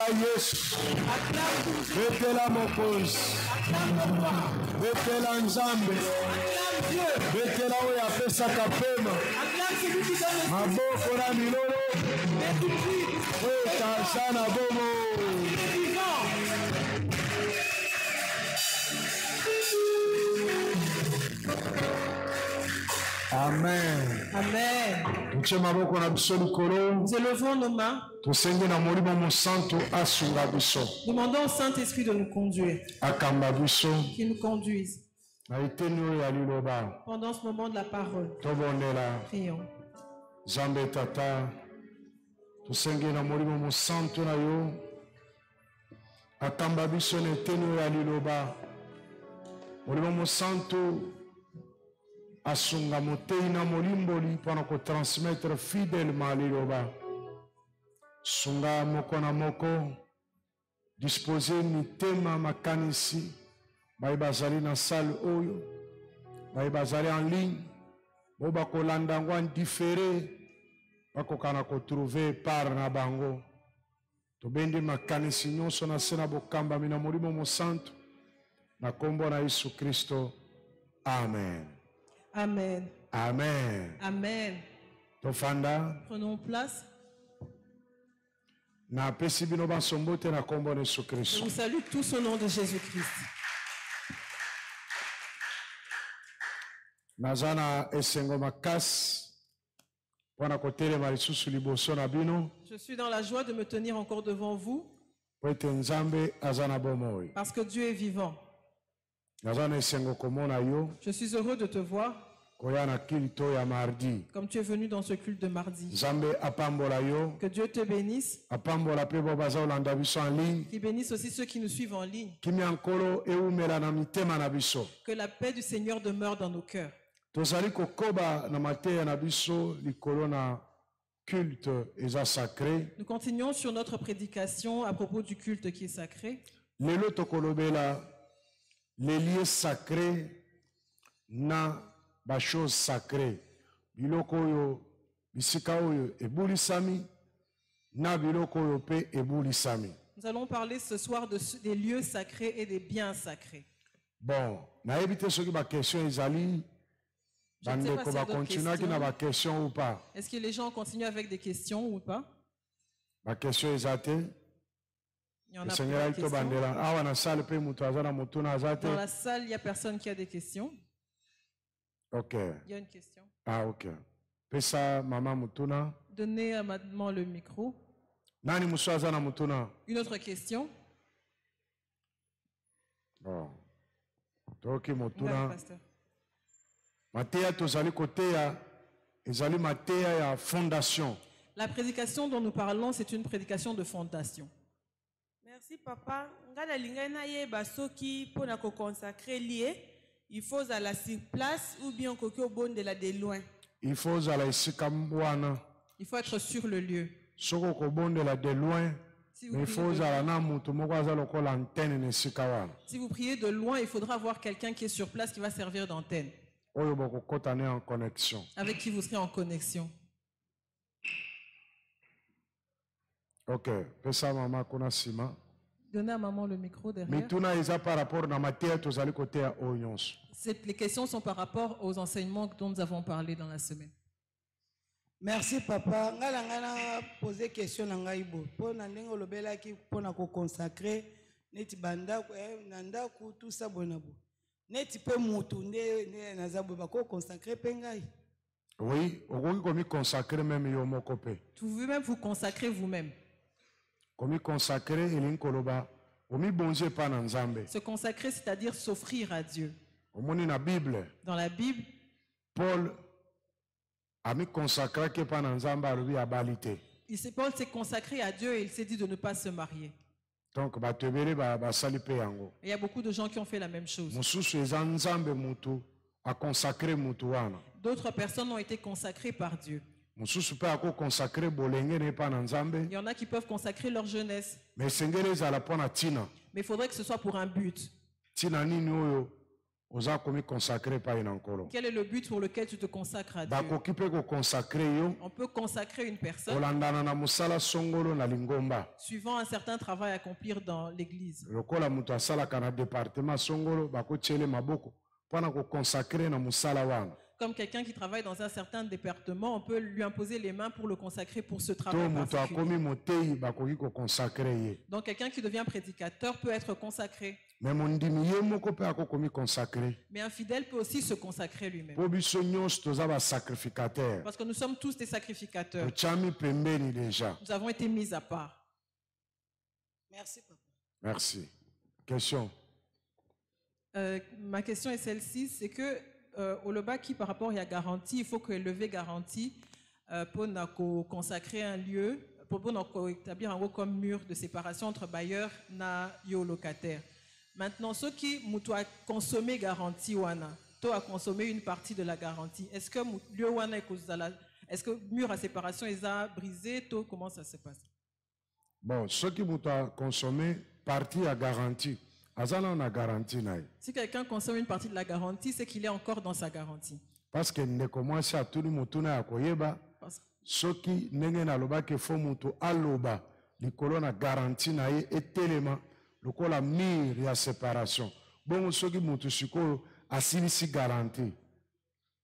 Yesu. Betela mokonzi. Betela nzambe. Betela oyo apesaka pema. Maboko na milolo. Etaza na bomo. Amen. Amen. Nous élevons nos mains. Demandons au Saint-Esprit de nous conduire. Qu'il nous conduise. Pendant ce moment de la parole. Prions. Zambe tata. Tusenge na molimo mosanto na yo. Akamba biso ne tenu ya liloba. Molimo mosanto. Asunga motei na molimboli mpona kotransmettre fidèlement liloba. Sunga moko na moko. Disposer mitema makanisi. Bayi bazali na salle oyo. Bayi bazali en ligne. Boba kolanda ngwa différé. Bakokana kotrouver par na bango. Tobendi makanisi nyonso na sena bokamba mina molimo mosanto. Na kombo na Yesu Kristo. Amen. Amen. Amen. Amen. Tofanda. Prenons place. Na pesi bino basombote na kombo na Yesu Kristo. Je vous salue tous au nom de Jésus-Christ. Nazana esengo makasi. Je suis dans la joie de me tenir encore devant vous. Parce que Dieu est vivant. Je suis heureux de te voir. Comme tu es venu dans ce culte de mardi. Que Dieu te bénisse. Qu'il bénisse aussi ceux qui nous suivent en ligne. Que la paix du Seigneur demeure dans nos cœurs. Tozali kokoba na mateya na biso likolo na culte eza sacré. Nous continuons sur notre prédication à propos du culte qui est sacré. Lelo tokolobela les lieux sacrés na ba choses sacrées. Biloko oyo bisika oyo ebulisami na biloko oyo pe ebulisami. Nous allons parler ce soir des lieux sacrés et des biens sacrés. Bon, na ebite soki ba question ezali. Est-ce que les gens continuent avec des questions ou pas? Ma question est Il y en a plein de questions. Dans la salle, il n'y a personne qui a des questions. Ok. Il y a une question. Ah, ok. Donnez à maman le micro. Une autre question. Bon. Pasteur. La prédication dont nous parlons, c'est une prédication de fondation. Merci papa. Il faut aller sur place ou bien de loin. Il faut être sur le lieu. Si vous priez de loin, il faudra avoir quelqu'un qui est sur place qui va servir d'antenne. Avec qui vous serez en connexion. Ok. Donnez à maman le micro derrière. Les questions sont par rapport aux enseignements dont nous avons parlé dans la semaine. Merci papa. Ngala poser question na ngaibo. Pona ndengo lobela ki pona ko consacrer neti banda nanda ku tout ça bonabo. Neti pe mutu nde nazabo bako consacrer pengai. Oui, on peut consacrer même yo moko pe. Vous pouvez même vous consacrer vous-même. Comme consacrer elin koloba, omi bonje pa na nzambe. Se consacrer, c'est-à-dire s'offrir à Dieu. Omoni na Bible. Dans la Bible, Paul ami consacré que pa na nzambe alubi abalite. Paul s'est consacré à Dieu et il s'est dit de ne pas se marier. Donc batebele ba sali pe yango. Il y a beaucoup de gens qui ont fait la même chose. Mususu eza nzambe mutu a consacré mutu wana. D'autres personnes ont été consacrées par Dieu. Il y en a qui peuvent consacrer leur jeunesse. Mais il faudrait que ce soit pour un but. Quel est le but pour lequel tu te consacres à Dieu? On peut consacrer une personne suivant un certain travail à accomplir dans l'église. Comme quelqu'un qui travaille dans un certain département, on peut lui imposer les mains pour le consacrer pour ce travail particulier. Donc quelqu'un qui devient prédicateur peut être consacré. Mais un fidèle peut aussi se consacrer lui-même. Parce que nous sommes tous des sacrificateurs. Nous avons été mis à part. Merci, papa. Merci. Question. Ma question est celle-ci, c'est que au Loba qui par rapport à la garantie, il faut que lever garantie pour consacrer un lieu, pour établir un haut comme mur de séparation entre bailleurs et locataires. Maintenant, ceux qui ont consommé garantie, tu as consommé une partie de la garantie. Est-ce que est-ce que mur à séparation est brisé? Comment ça se passe? Bon, ceux qui ont consommé partie à garantie. Si quelqu'un consomme une partie de la garantie, c'est qu'il est encore dans sa garantie. Parce que ne commence à tout le monde à koyeba. Ceux qui n'engagent aloba que font muto aloba, les colonnes garantie nae et tellement le col a mire et à séparation. Bon, ceux qui muto suko asilisi garantie.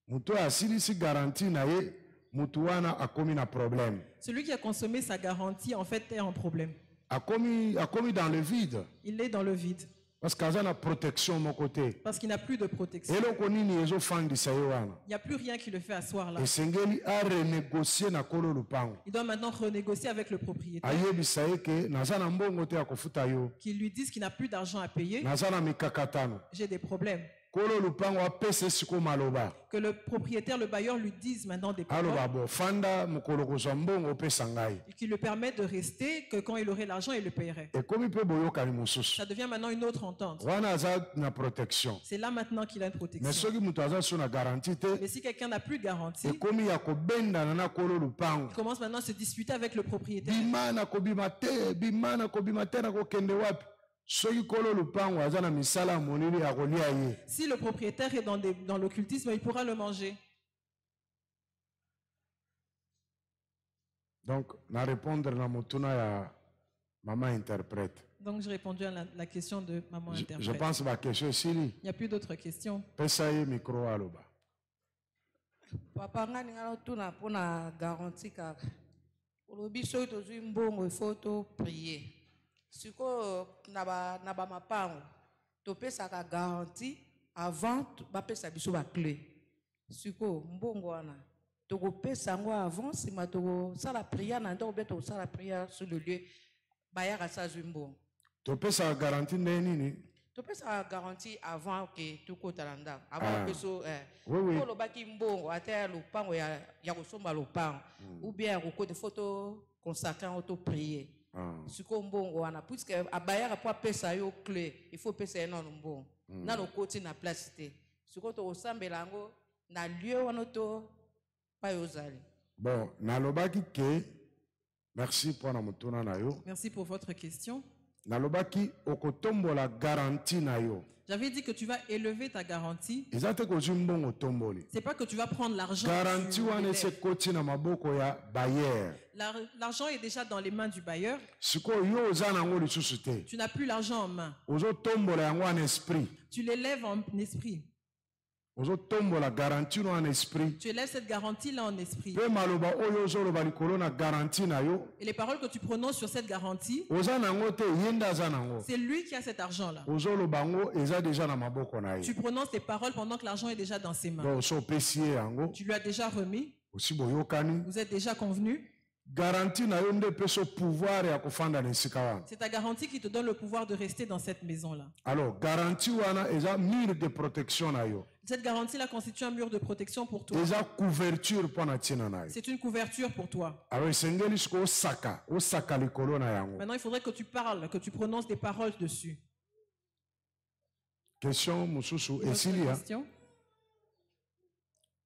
Muto asilisi garantie nae mutuana a commis un problème. Celui qui a consommé sa garantie en fait est en problème. A commis dans le vide. Il est dans le vide. Parce qu'il y a la protection de mon côté. Parce qu'il n'a plus de protection. Il n'y a plus rien qui le fait asseoir là. Il doit maintenant renégocier avec le propriétaire. Qui lui dise qu'il n'a plus d'argent à payer. J'ai des problèmes. Que le propriétaire, le bailleur lui dise maintenant des paroles. Et qu'il lui permette de rester, que quand il aurait l'argent, il le paierait. Ça devient maintenant une autre entente. C'est là maintenant qu'il a une protection. Mais si quelqu'un n'a plus de garantie, il commence maintenant à se disputer avec le propriétaire. Si le propriétaire est dans l'occultisme, il pourra le manger. Donc, na répondre à maman interprète. Donc, j'ai répondu à la question de maman interprète. Je pense que la question est ici. Il n'y a plus d'autres questions. Micro à l'oba. Papa, tu n'as pas garantie car au biso to zimbongo il faut prier. Siko na ba mapango to pesa ka garantie avant ba pesa biso ba clé. Siko mbongo wana to ko pesa ngo avant sima to sala prière na ndo beto sala prière sur le lieu ba ya ka sa zimbongo. To pesa garantie nini? To pesa garantie avant que tu ko talanda avant peso ko lo baki mbongo ata lupango ya ko somba lupango ou bien ko de photo consacré auto prier. Siko mbongo wana puisque abayaka po pesa yo clé il faut pesa non mbongo na lo koti na place te siko to osambela ngo na lieu wana to pa yozali. Bon na lobaki ke merci pour na mutuna na yo. Merci pour votre question. Na lobaki okotombola garantie na yo. J'avais dit que tu vas élever ta garantie. C'est pas que tu vas prendre l'argent. L'argent est déjà dans les mains du bailleur. Tu n'as plus l'argent en main. Tu l'élèves en esprit. Tu élèves cette garantie-là en esprit. Et les paroles que tu prononces sur cette garantie, c'est lui qui a cet argent-là. Tu prononces tes paroles pendant que l'argent est déjà dans ses mains. Tu lui as déjà remis. Vous êtes déjà convenus. C'est ta garantie qui te donne le pouvoir de rester dans cette maison-là. Alors, garantie est mur de protection. Cette garantie-là constitue un mur de protection pour toi. C'est une couverture pour toi. Maintenant, il faudrait que tu parles, que tu prononces des paroles dessus. Question, question?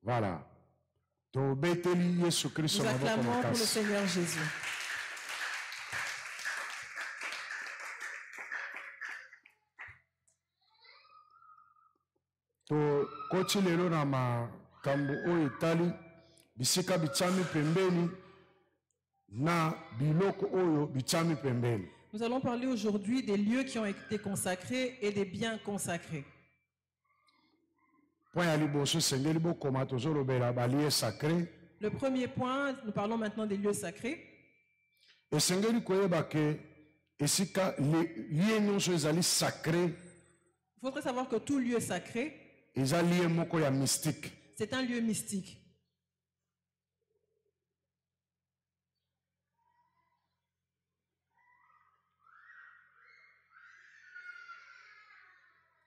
Voilà. Nous acclamons pour le Seigneur Jésus. Tokoti lelo na makambo oyo etali bisika bichami pembeni na biloko oyo bichami pembeni. Nous allons parler aujourd'hui des lieux qui ont été consacrés et des biens consacrés. Point ya liboso sengeli bokoma tozolobela balieu sacré. Le premier point, nous parlons maintenant des lieux sacrés. Esengeli koyeba ke esika lieu nyonso ezali sacré. Il faudrait savoir que tout lieu sacré, Eza lieu moko ya mystique. c'est un lieu mystique.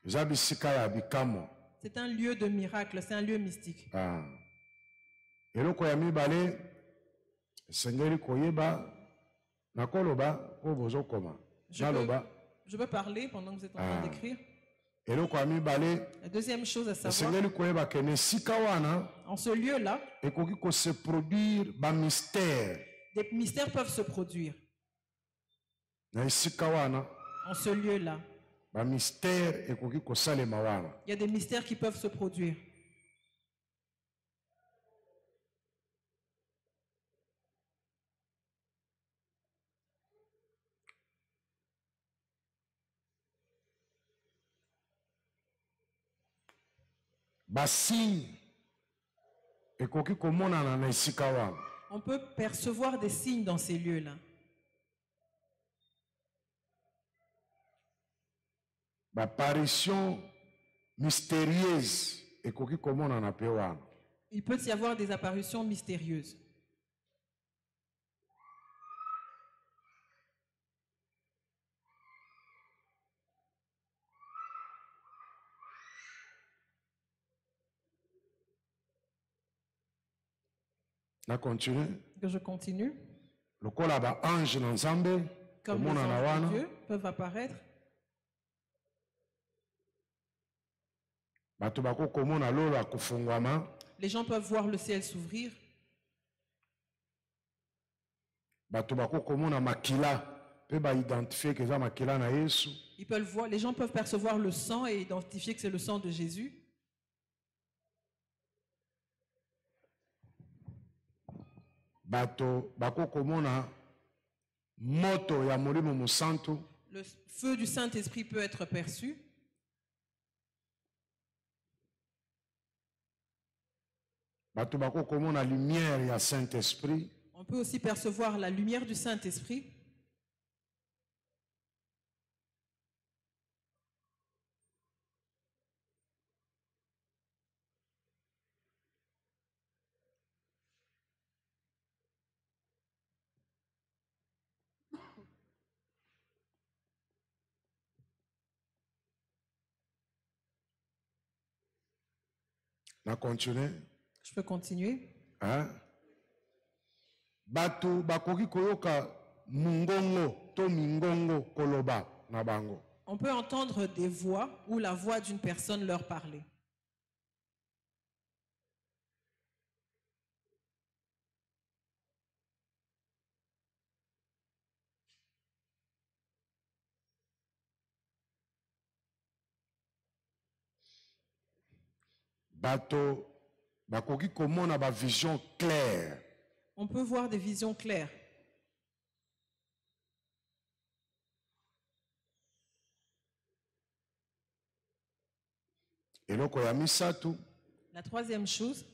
Eza bisika ya bikamo. C'est un lieu de miracle, c'est un lieu mystique. Eloko ya mibale esengeli koyeba nakoloba po bozokoma. Naloba. Je peux parler pendant que vous êtes en train d'écrire. Eloko ya mibale La deuxième chose à savoir, esengeli koyeba ke na esika wana en ce lieu-là, ekoki kose produire bamystère. des mystères peuvent se produire. Na esika wana En ce lieu-là, bamystère ekoki kosalema wana. il y a des mystères qui peuvent se produire. Basigne ekoki komonana na esika wana. On peut percevoir des signes dans ces lieux-là. Apparition mystérieuse ekoki komonana pe wana. Il peut y avoir des apparitions mystérieuses. Na continue. Que je continue. Lokola ba ange na Nzambe Comme les komonana anges de wana. Dieu peuvent apparaître. Bato bako komona lolo akufungwama. Les gens peuvent voir le ciel s'ouvrir. Bato bako komona makila pe ba identifier que za makila na Yesu. Ils peuvent voir, les gens peuvent percevoir le sang et identifier que c'est le sang de Jésus. Bato bako komona moto ya molimo musantu. Le feu du Saint-Esprit peut être perçu. Bato bako komona lumière ya Saint-Esprit. On peut aussi percevoir la lumière du Saint-Esprit. Na continue. Je peux continuer. Hein? Bato bakoki koyoka mungongo to mingongo koloba na bango. On peut entendre des voix ou la voix d'une personne leur parler. Bato bakoki komona ba vision claire. On peut voir des visions claires. Eloko ya misatu La troisième chose,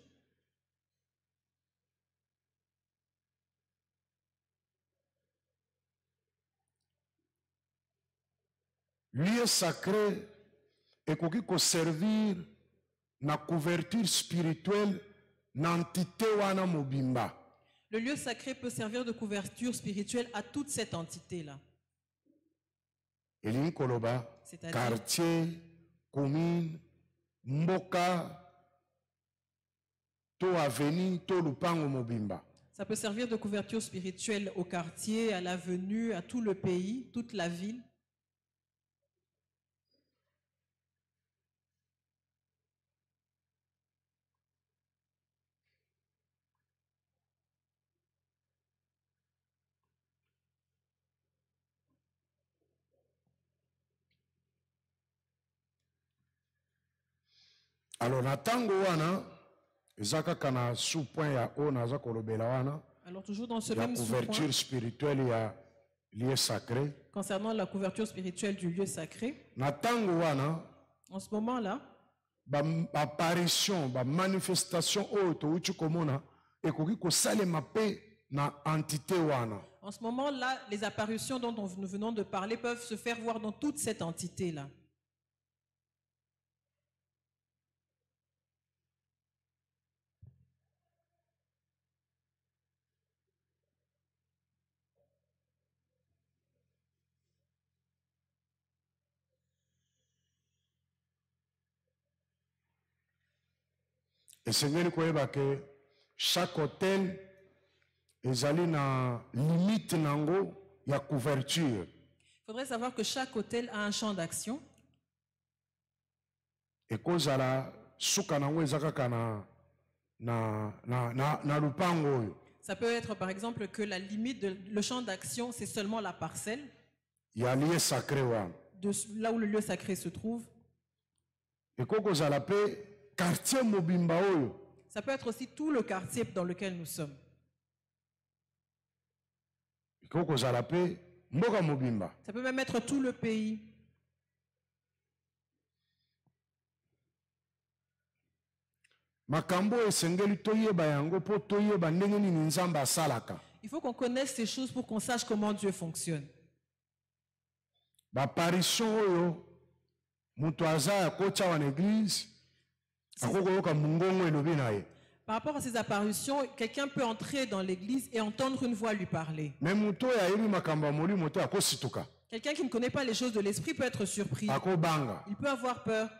lieu sacré ekoki ko servir na couverture spirituelle na entité wana mobimba. le lieu sacré peut servir de couverture spirituelle à toute cette entité-là. Elingi koloba C'est-à-dire quartier, commune, mboka to avenue to lupango mobimba. ça peut servir de couverture spirituelle au quartier, à l'avenue, à tout le pays, toute la ville. Alors na tango wana ezaka kana sous point ya o naza kolobela wana. Alors toujours dans ce La même couverture sous-point, spirituelle, il y a lieu sacré. concernant la couverture spirituelle du lieu sacré, Na tango wana, en ce moment-là, apparition, manifestation oyo uchi komona ekoki kosalema pe na entité wana. en ce moment-là, les apparitions dont nous venons de parler peuvent se faire voir dans toute cette entité-là. esengeli koyeba ke chaque hôtel ezali na limite nango ya couverture. Il faudrait savoir que chaque hôtel a un champ d'action. Ekozala suka nango eza kaka na lupango oyo. Ça peut être par exemple que la limite, le champ d'action, c'est seulement la parcelle Ya lieu sacré wana. de là où le lieu sacré se trouve. Ekokozala pe quartier mobimba oyo. Ça peut être aussi tout le quartier dans lequel nous sommes. Ekokozala pe mboka mobimba. Ça peut même être tout le pays. Makambo esengeli toyeba yango po toyeba ndenge nini nzambe asalaka. Il faut qu'on connaisse ces choses pour qu'on sache comment Dieu fonctionne. Apparition oyo mutu aza akocha wana église akokoyoka mungongo elobi na ye. Par rapport à ces apparitions, quelqu'un peut entrer dans l'église et entendre une voix lui parler. Mais mutu oyo ayebi makambo ya molimo te akosituka. Quelqu'un qui ne connaît pas les choses de l'esprit peut être surpris. Akobanga. Il peut avoir peur.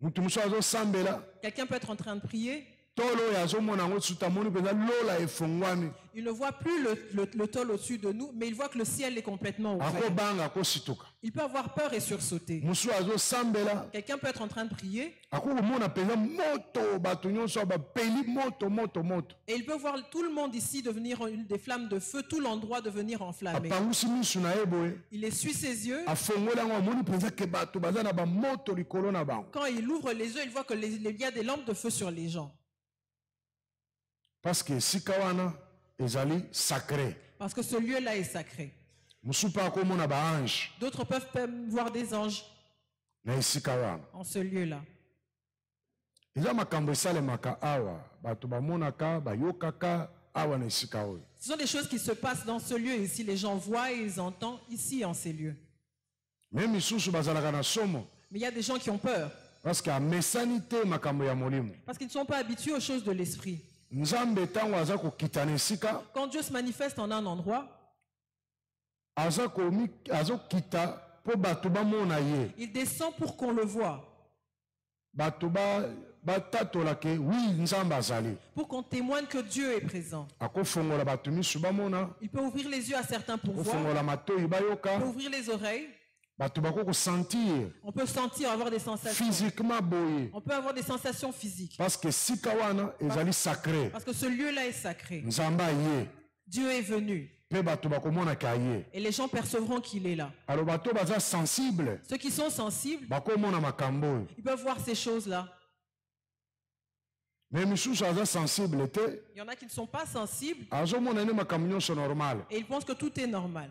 Mutu musu azosambela Quelqu'un peut être en train de prier. tolo oyo azomona yango suta moni mpenza lola efungwami. Il ne voit plus le tôle au-dessus de nous, mais il voit que le ciel est complètement ouvert. Akobanga akosituka. Il peut avoir peur et sursauter. Musu azosambela Quelqu'un peut être en train de prier akokomona mpenza moto bato nyonso bapeli moto. et il peut voir tout le monde ici devenir des flammes de feu, tout l'endroit devenir enflammé. Apangusi misu na ye boye. Il essuie ses yeux. Afongoli yango amoni mpenza ke bato baza na bamoto likolo na bango. Quand il ouvre les yeux, il voit qu'il y a des lampes de feu sur les gens. Parce que esika wana ezali sacré. Parce que ce lieu-là est sacré. Musu mpe akomona baange D'autres peuvent même voir des anges na esika wana. en ce lieu-là. Eza makambo esalemaka awa bato bamonaka bayokaka awa na esika oyo. Ce sont des choses qui se passent dans ce lieu ici. Les gens voient et ils entendent ici en ces lieux. Me misusu bazalaka na somo Mais il y a des gens qui ont peur parce que amesani te makambo ya molimo. parce qu'ils ne sont pas habitués aux choses de l'esprit. Nzambe ntango aza kokita na esika Quand Dieu se manifeste en un endroit, azokita mpo bato bamona ye. il descend pour qu'on le voie, Bato batatola ke wi nzambe azali. pour qu'on témoigne que Dieu est présent. Akofongola bato misu bamona, Il peut ouvrir les yeux à certains pour voir, akofongola matoi bayoka, il peut ouvrir les oreilles. bato bakokosentir On peut sentir, avoir des sensations. physiquement boye. On peut avoir des sensations physiques. Parce que sika wana ezali sacré. Parce que ce lieu-là est sacré. Nzambe aye. Dieu est venu. Pe bato bakomonaka ye. Et les gens percevront qu'il est là. Alors bato baza sensible Ceux qui sont sensibles, bakomona makambo oyo. ils peuvent voir ces choses-là. Mais misusu aza sensible te Il y en a qui ne sont pas sensibles azomona ene makambo nyonso normal. et ils pensent que tout est normal.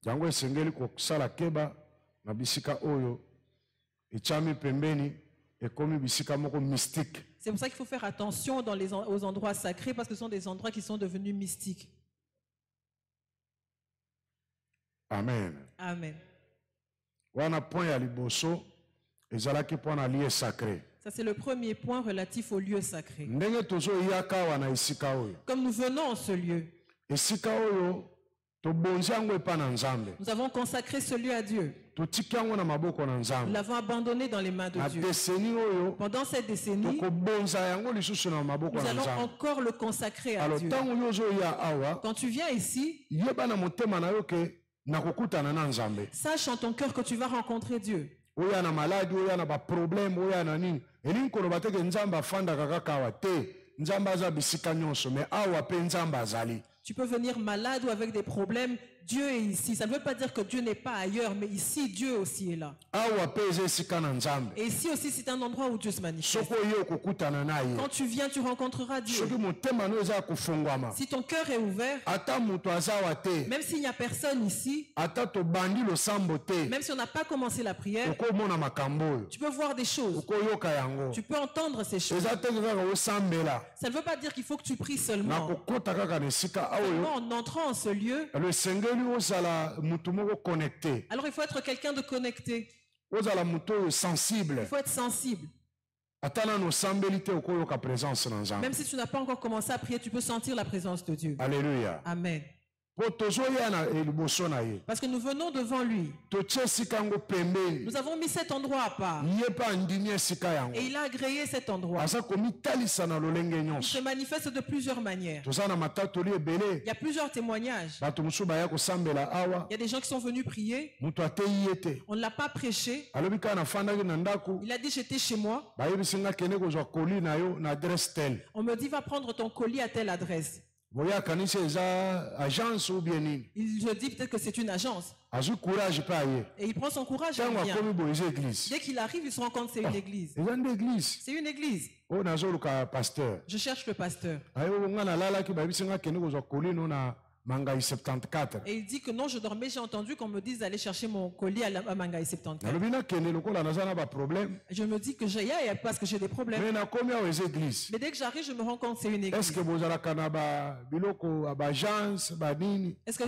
Yango esengeli kosala keba na bisika oyo etiami pembeni ekomi bisika moko mystique. C'est pour ça qu'il faut faire attention aux endroits sacrés parce que ce sont des endroits qui sont devenus mystiques. Amen. Amen. Wana point ya liboso ezalaki mpo na lieu sacré. Ça, c'est le premier point relatif au lieu sacré. Ndenge tozoyaka awa na esika oyo. Comme nous venons en ce lieu, Esika oyo tobonzi yango epa na Nzambe. nous avons consacré ce lieu à Dieu. Totiki yango na maboko na Nous Nzambe. l'avons abandonné dans les mains de Na Dieu. deseni oyo Pendant cette décennie, tokobonza yango lisusu na maboko nous na allons Nzambe. encore le consacrer à Alors Dieu. ntango yo ozoya awa Quand tu viens ici, yeba na motema na yo ke nakokutana na Nzambe. sache en ton cœur que tu vas rencontrer Dieu. Oya na maladi oya na baproblème oya na nini elingi koloba te ke Nzambe afandaka kaka awa te. Nzambe aza bisika nyonso me awa mpe Nzambe azali. Tu peux venir malade ou avec des problèmes. Dieu est ici. Ça ne veut pas dire que Dieu n'est pas ailleurs, mais ici, Dieu aussi est là. awa mpe eza esika na nzambe. Et ici aussi, c'est un endroit où Dieu se manifeste. Soko oye okokutana na ye. Quand tu viens, tu rencontreras Dieu. Soki motema no eza kofungwama. Si ton cœur est ouvert, Ata moto aza awa te. même s'il n'y a personne ici, Ata tobandi losambo te. même si on n'a pas commencé la prière, Okomona makambo oyo. tu peux voir des choses. Okoyoka yango. Tu peux entendre ces choses. Eza te kaka osambela. Ça ne veut pas dire qu'il faut que tu pries Na seulement. kokota kaka na esika Seulement oyo. en entrant en ce lieu, Alors esengeli ozala mutu moko connecté. alors il faut être quelqu'un de connecté. Ozala mutu oyo sensible. Il faut être sensible. Ata nano osambeli te okoyoka présence na nzambe. Même si tu n'as pas encore commencé à prier, tu peux sentir la présence de Dieu. Alléluia. Amen. Po tozoya na liboso na ye. Parce que nous venons devant lui. Totie esika yango pembeni. Nous avons mis cet endroit à part. Ye mpe andimi esika yango. Et il a agréé cet endroit. Aza komitalisa na lolenge Il nyonso. se manifeste de plusieurs manières. Toza na matatoli ebele. Il y a plusieurs témoignages. Bato mosusu baya kosambela awa. Il y a des gens qui sont venus prier. Moto ateyi ye te. On ne l'a pas prêché. Alobi kaka nafandaki na ndako. Il a dit j'étais chez moi. Bayebisi nga kende kozwa koli na yo na adresse tel. On me dit va prendre ton colis à telle adresse. Boya kanisi eza agence ou bien nini. Il se dit peut-être que c'est une agence. Azwi courage mpe aye. Et il prend son courage et Ntango il vient. akomi boye eza église. Dès qu'il arrive, il se rend compte que c'est une église. Eza nde église. C'est une église. Oyo nazoluka pasteur. Je cherche le pasteur. Ayo nga nalalaki bayebisi nga kende kozwa koli no na Mangai 74. Et il dit que non, je dormais, j'ai entendu qu'on me dise d'aller chercher mon colis à Mangai 74. Nalobi nakende lokola naza na problème. Je me dis que j'y aille parce que j'ai des problèmes. Mais nakomi awa eza église. Mais dès que j'arrive, je me rends compte que c'est une Est-ce église. que bozalaka na biloko agence nini? Est-ce que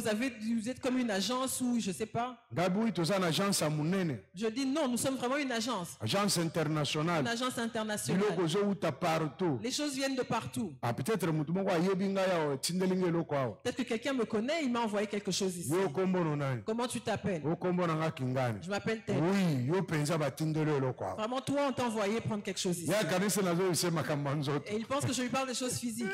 vous êtes comme une agence ou je sais pas? Ngabi oui toza na agence ya munene. Je dis non, nous sommes vraiment une agence. Agence Une internationale. agence internationale. Biloko zouta partout. Les choses viennent de partout. Ah peut-être mutu moko ayebi ngai awa tindelingi eloko awa. Peut-être que quelqu'un me connaît, il m'a envoyé quelque chose ici. Yo kombo no nani? Comment tu t'appelles? Yo kombo na nga kingani. Je m'appelle tel. Oui, yo penza batindelo eloko awa. Vraiment, toi, on t'a envoyé prendre quelque chose ici. Ya kanisa nazo ise makambo nzoto. Et il pense que je lui parle des choses physiques.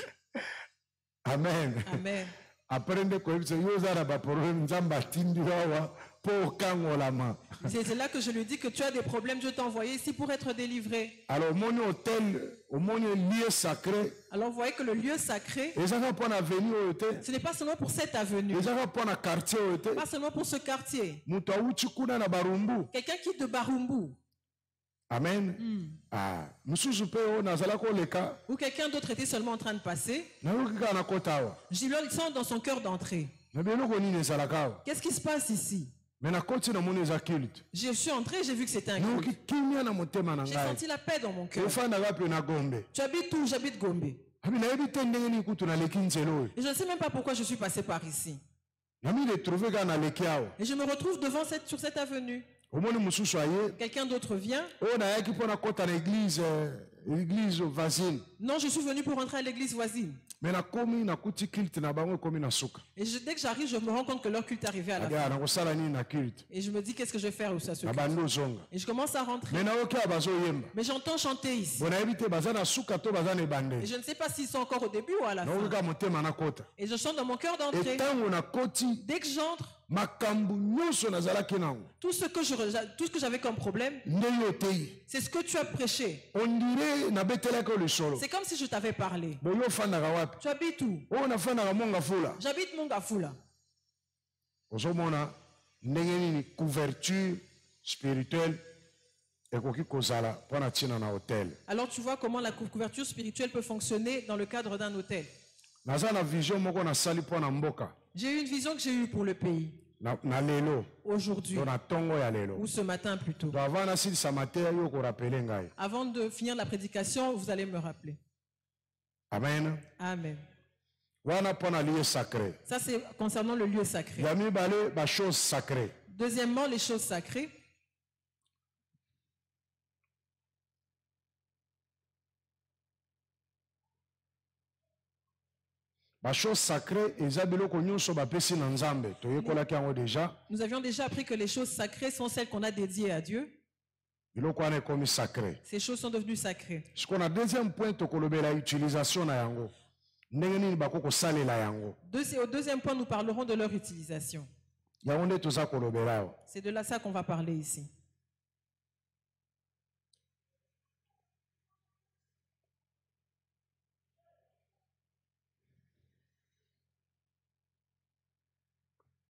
Amen. Amen. Après nde koyebisa yo zara ba problème nzamba atindilo awa po okangolama. C'est là que je lui dis que tu as des problèmes, Dieu t'a envoyé ici pour être délivré. Alors omoni hôtel, omoni lieu sacré. Alors vous voyez que le lieu sacré, Ezaka pona avenue oyo te. ce n'est pas seulement pour cette avenue, Ezaka pona quartier oyo te. pas seulement pour ce quartier. Mutu awuti kuna na barumbu. Quelqu'un qui est de Barumbu, Amen. Ah, mususu pe oyo nazala koleka. ou quelqu'un d'autre était seulement en train de passer, Nayoki kaka na kota awa. je dis, il sent dans son cœur d'entrée. Na biloko nini ezalaka awa. Qu'est-ce qui se passe ici? Mais na koti namoni eza culte. Je suis entré, j'ai vu que c'était un Nayoki culte. kimia na motema na J'ai ngai. senti la paix dans mon cœur. Ofandaka pe na Gombe. Tu habites où? J'habite Gombe. Abi nayebi te ndenge nini kutu naleki nzela oyo. Et je ne sais même pas pourquoi je suis passé par ici. Nami retrouve kaka naleki awa. Et je me retrouve sur cette avenue. Omoni mususu aye. Quelqu'un d'autre vient. Oyo nayaki mpona kota na église voisine. Non, je suis venu pour rentrer à l'église voisine. Mais nakomi nakuti culte na bango ekomi na suka. Et dès que j'arrive, je me rends compte que leur culte est arrivé à la Abi fin. nakosala nini na culte. Et je me dis, qu'est-ce que je vais faire aussi à ce Na culte? bandi ozonga. Et je commence à rentrer. Mais nayoki awa bazoyemba. Mais j'entends chanter ici. Bo nayebi te baza na suka to baza na Et ebandeli. je ne sais pas s'ils sont encore au début ou à la Nayoki fin. kaka motema nakota. Et je chante dans mon cœur d'entrée. Etango nakoti Dès que j'entre, makambo nyonso nazalaki nango. tout ce que j'avais comme problème, Nde yo teyi. c'est ce que tu as prêché. On dirait nabetelaki oyo lisolo. C'est comme si je t'avais parlé. Bo yo ofandaka wapi? Tu habites où? Oyo nafandaka monga fula. J'habite Mongafula. Ozomona ndenge nini couverture spirituelle ekoki kozala mpona ntina na hotel. Alors tu vois comment la couverture spirituelle peut fonctionner dans le cadre d'un hôtel. Naza na vision moko nasali mpona mboka. J'ai eu une vision que j'ai eue pour le pays, Na lelo. aujourd'hui, To na tongo ya lelo. ou ce matin plutôt. To avant nasilisa mateya yo korapele ngai. Avant de finir la prédication, vous allez me rappeler. Amen. Amen. Wana mpona lieu sacré. Ça, c'est concernant le lieu sacré. Ya mibale bachose sacré. Deuxièmement, les choses sacrées. Bachose sacré eza biloko nyonso bapesi na nzambe. Toyekolaki yango deja. Nous avions déjà appris que les choses sacrées sont celles qu'on a dédiées à Dieu. Biloko wana ekomi sacré. Ces choses sont devenues sacrées. Siko na deuxième point tokolobela utilisation na yango. Ndenge nini bakokosalela yango. Au deuxième point, nous parlerons de leur utilisation. Yango nde toza kolobela awa. C'est de ça qu'on va parler ici.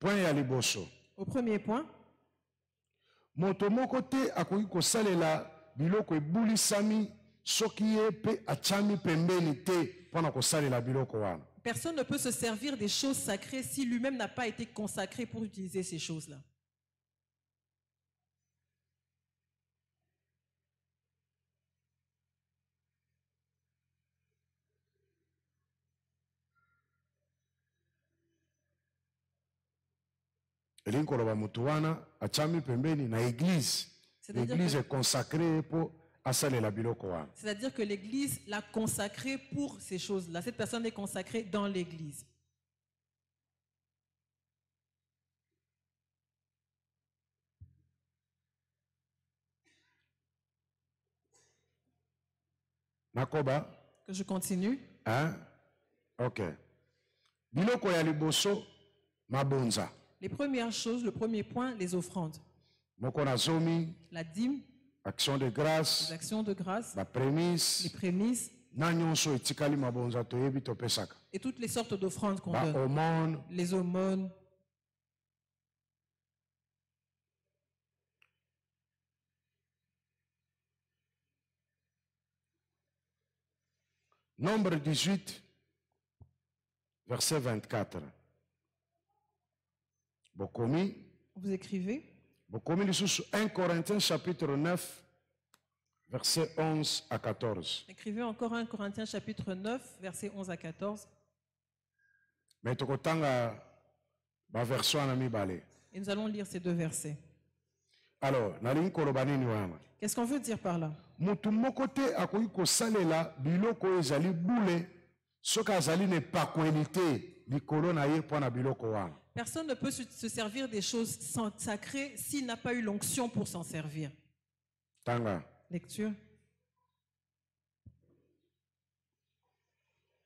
point ya liboso. Au premier point, Moto moko te akoki kosalela biloko ebulisami soki ye pe achami pembeni te mpona kosalela biloko wana. personne ne peut se servir des choses sacrées si lui-même n'a pas été consacré pour utiliser ces choses-là. Elingi koloba mutu wana achami pembeni na église. L'église est consacrée pour asalela biloko wana. C'est-à-dire que l'église l'a consacré pour ces choses-là. Cette personne est consacrée dans l'église. Nakoba? Que je continue. Hein? Ok. Biloko ya liboso mabonza. Les premières choses, le premier point, les offrandes. Moko na zomi, La dîme, action de grâce, les actions de grâce, la prémisse, les prémices na nyonso etikali mabonza toyebi topesaka. et toutes les sortes d'offrandes qu'on Ba donne. aumône, Les aumônes. Nombre 18, verset 24. Bokomi, Vous écrivez Bokomi lisusu 1 Corinthiens chapitre 9, verset 11 à 14. Écrivez encore 1 Corinthiens chapitre 9, versets 11 à 14. Mais tokotanga ba version ana mibale. Et nous allons lire ces deux versets. Alors, nalingi koloba nini wana? Qu'est-ce qu'on veut dire par là? Mutu moko te akoki kosalela biloko oyo ezali bule soki azali na epakweli te likolo na ye mpo na biloko wana. Personne ne peut se servir des choses sacrées s'il n'a pas eu l'onction pour s'en servir. Tanga. Lecture.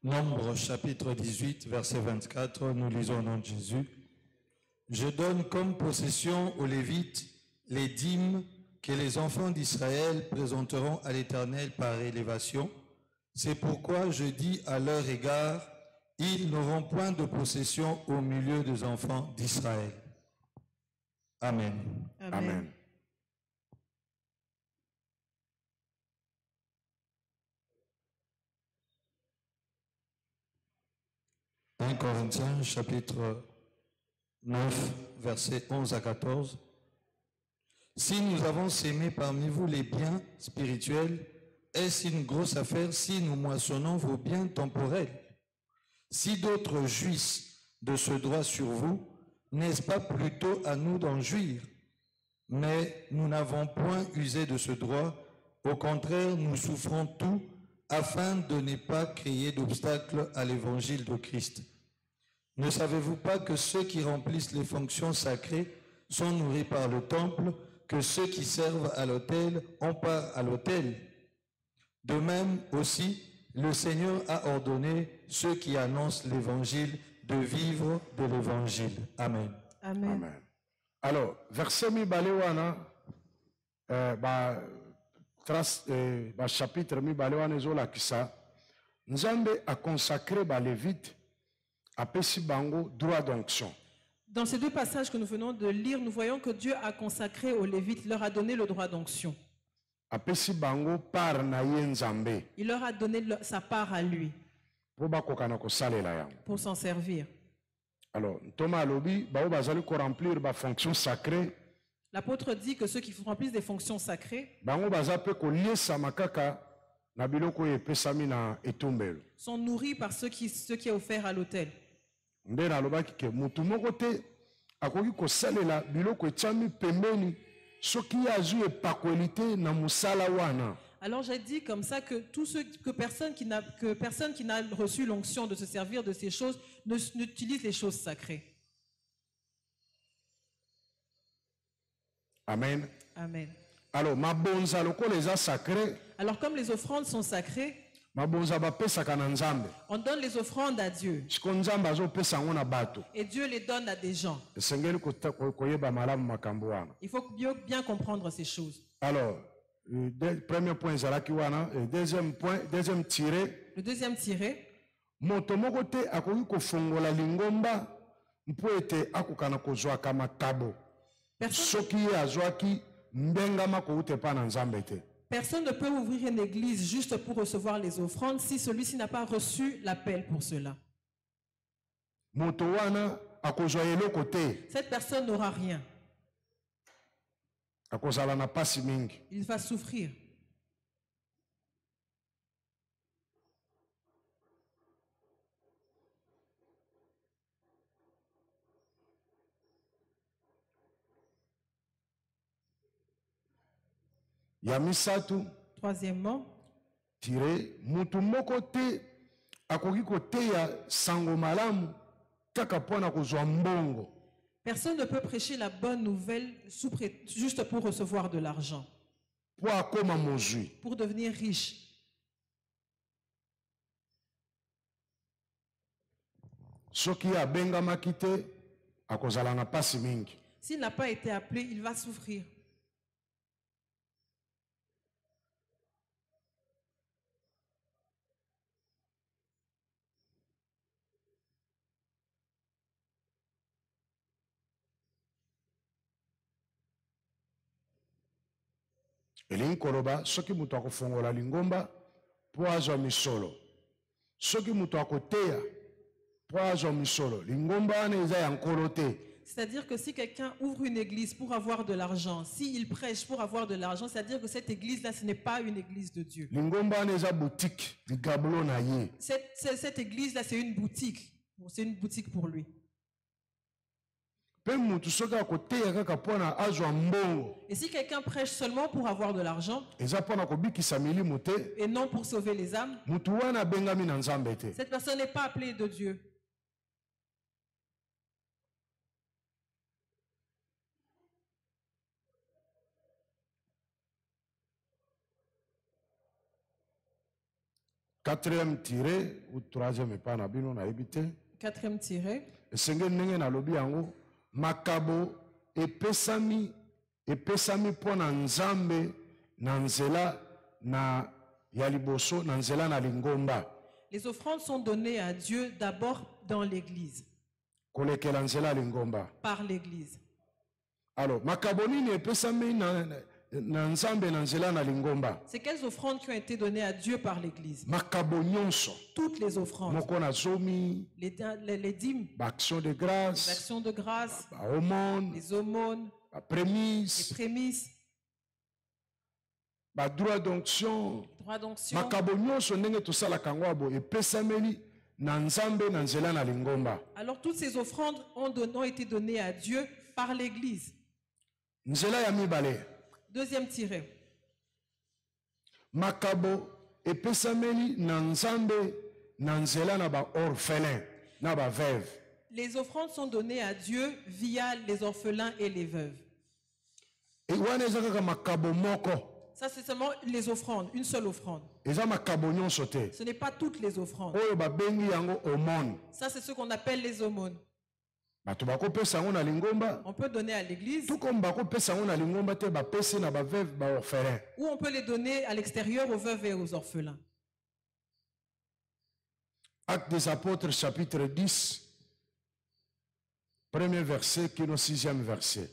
Nombre chapitre 18, verset 24, nous lisons au nom de Jésus. Je donne comme possession aux Lévites les dîmes que les enfants d'Israël présenteront à l'Éternel par élévation. C'est pourquoi je dis à leur égard, ils n'auront point de possession au milieu des enfants d'Israël. Amen. Amen. Amen. « 1 Corinthiens chapitre 9, versets 11 à 14. Si nous avons sémé parmi vous les biens spirituels, est-ce une grosse affaire si nous moissonnons vos biens temporels? Si d'autres jouissent de ce droit sur vous, n'est-ce pas plutôt à nous d'en jouir? Mais nous n'avons point usé de ce droit, au contraire, nous souffrons tout afin de ne pas créer d'obstacle à l'évangile de Christ. Ne savez-vous pas que ceux qui remplissent les fonctions sacrées sont nourris par le temple, que ceux qui servent à l'autel ont part à l'autel? De même aussi, le Seigneur a ordonné ceux qui annoncent l'évangile de vivre de l'évangile. Amen. Amen. Amen. Alors, verset mibale wana, chapitre mibale wana ezolakisa, Nzambe a consacré ba Lévite apesi bango droit d'onction. Dans ces deux passages que nous venons de lire, nous voyons que Dieu a consacré aux Lévites, leur a donné le droit d'onction. Apesi bango par na ye Nzambe. Il leur a donné sa part à lui Po bakoka na kosalela yango. pour s'en servir. Alors, Thomas alobi, bao bazali ko remplir ba fonction sacrée. L'apôtre dit que ceux qui remplissent des fonctions sacrées Bango baza pe ko liesa makaka na biloko epesami na etumbelo. sont nourris par ce qui est offert à l'autel. Nde nalobaki ke mutu moko te akoki kosalela biloko etiami pembeni soki azwi epakweli te na mosala wana. Alors j'ai dit comme ça que personne qui n'a reçu l'onction de se servir de ces choses n'utilise les choses sacrées. Amen. Amen. Alors mabonza lokola eza sacré, Alors comme les offrandes sont sacrées, mabonza bapesaka na Nzambe. on donne les offrandes à Dieu. Siko Nzambe azopesa yango na bato. Et Dieu les donne à des gens. Esengeli koyeba malamu makambo wana. Il faut bien comprendre ces choses. Alors, premier point ezalaki wana, deuxième tiré, Le deuxième tiré, moto moko te akoki kofongola lingomba mpo ete akokana kozwaka makabo Personne, soki ye azwaki mbengama kouta epai na nzambe te. personne ne peut ouvrir une église juste pour recevoir les offrandes si celui-ci n'a pas reçu l'appel pour cela. Moto wana akozwa eloko te, Cette personne n'aura rien. akozala na pasi mingi. Il va souffrir. Ya misatu, Troisièmement, tire mutu moko te akoki koteya sango malamu kaka mpona kozwa mbongo. personne ne peut prêcher la bonne nouvelle juste pour recevoir de l'argent, Po akoma mozwi. pour devenir riche. Soki abengamaki te akozala na pasi mingi. S'il n'a pas été appelé, il va souffrir. Elingi koloba soki moto akofongola lingomba po azwa misolo, soki moto akoteya po azwa misolo, lingomba wana eza ya nkolo te. C'est-à-dire que si quelqu'un ouvre une église pour avoir de l'argent, s'il prêche pour avoir de l'argent, c'est-à-dire que cette église-là, ce n'est pas une église de Dieu. Lingomba wana eza boutique ligablo na ye. Cette église-là, c'est une boutique. Bon, c'est une boutique pour lui. Pe motu soki akoteya kaka mpona azwa mbongo, Et si quelqu'un prêche seulement pour avoir de l'argent eza mpona kobikisa milimo te, et non pour sauver les âmes, motu wana abengami na nzambe te. cette personne n'est pas appelée de Dieu. Quatrième tiré ou troisième epai na bino nayebi te. Quatrième tiré. Esenge ndenge nalobi yango makabo epesami mpona nzambe na nzela na ya liboso na nzela na lingomba. Les offrandes sont données à Dieu d'abord dans l'église, Kolekela nzela lingomba. par l'église. Alors makabo nini epesami na nzambe na nzela na lingomba? C'est quelles offrandes qui ont été données à Dieu par l'église? Makabo nyonso. Toutes les offrandes. Moko na zomi, Les dîmes, action de les grâce, actions de grâce, aumône, les aumônes, les prémices, prémices, droit d'onction. droits d'onction. Makabo nyonso ndenge tosalaka yango abo epesameli na nzambe na nzela na lingomba. Alors toutes ces offrandes ont été données à Dieu par l'église. Nzela ya mibale. Deuxième tiré. Makabo epesameli na nzambe na nzela na ba orphelin na ba veuve. Les offrandes sont données à Dieu via les orphelins et les veuves. E wana eza kaka makabo moko. Ça, c'est seulement les offrandes, une seule offrande. Eza makabo nyonso te. Ce n'est pas toutes les offrandes. Oyo babengi yango aumône. Ça, c'est ce qu'on appelle les aumônes. Bato bakopesa yango na lingomba. On peut donner à l'église Tout comme bakopesa yango na lingomba te bapesi na ba veuve ba orphelin. ou on peut les donner à l'extérieur aux veuves et aux orphelins. Actes des Apôtres chapitre 10, premier verset qui est le 6e verset.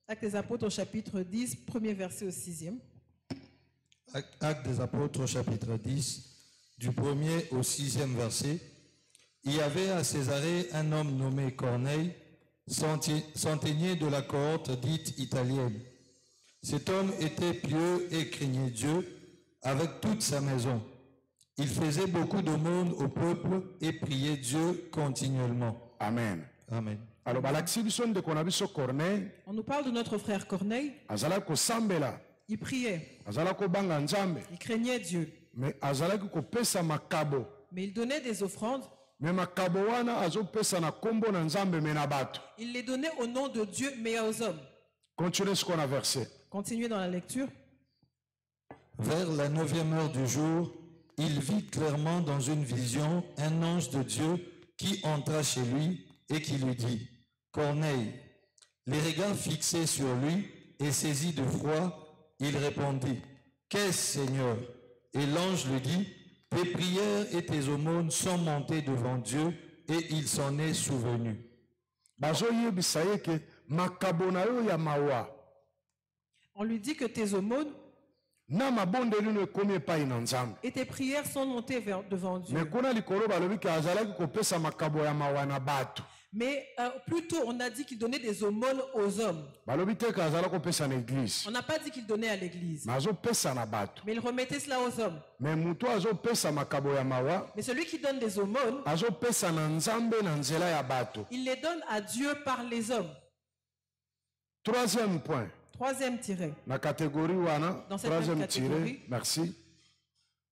Actes des Apôtres au chapitre 10, premier verset au 6e. Actes des Apôtres, chapitre 10, du 1er au 6e verset. Il y avait à Césarée un homme nommé Corneille, centenier de la cohorte dite italienne. Cet homme était pieux et craignait Dieu avec toute sa maison. Il faisait beaucoup d'aumônes au peuple et priait Dieu continuellement. Amen. Amen. Alors, balakisi biso ndeko na biso Corneille, On nous parle de notre frère Corneille. azalaki kosambela, Il priait, azalaki kobanga nzambe, il craignait Dieu, mais azalaki kopesa makabo. mais il donnait des offrandes. Mais makabo wana azopesa na kombo na nzambe me na bato. Il les donnait au nom de Dieu, mais aux hommes. Continuez ce qu'on a versé. Continuez dans la lecture. Vers la 9e heure du jour, il vit clairement dans une vision un ange de Dieu qui entra chez lui et qui lui dit « Corneille ». Les regards fixés sur lui et saisi de froid, il répondit « Qu'est-ce, Seigneur ?» Et l'ange lui dit « Tes prières et tes aumônes sont montées devant Dieu et il s'en est souvenu. bazoyebisa ye ke makabo na yo ya mawa On lui dit que tes aumônes na mabondeli no ekomi epai na nzambe et tes prières sont montées devant Dieu. me kuna likolo balobi ke azalaki kopesa makabo ya mawa na bato Mais plutôt, on a dit qu'il donnait des aumônes aux hommes. balobi te ke azala kopesa na eglize On n'a pas dit qu'il donnait à l'église. me azopesa na bato Mais il remettait cela aux hommes. me moto azopesa makabo ya mawa Mais celui qui donne des aumônes, azopesa na nzambe na nzela ya bato. il les donne à Dieu par les hommes. Troisième point Troisième tiré. na catégorie wana Dans cette troisième même tiré catégorie. merci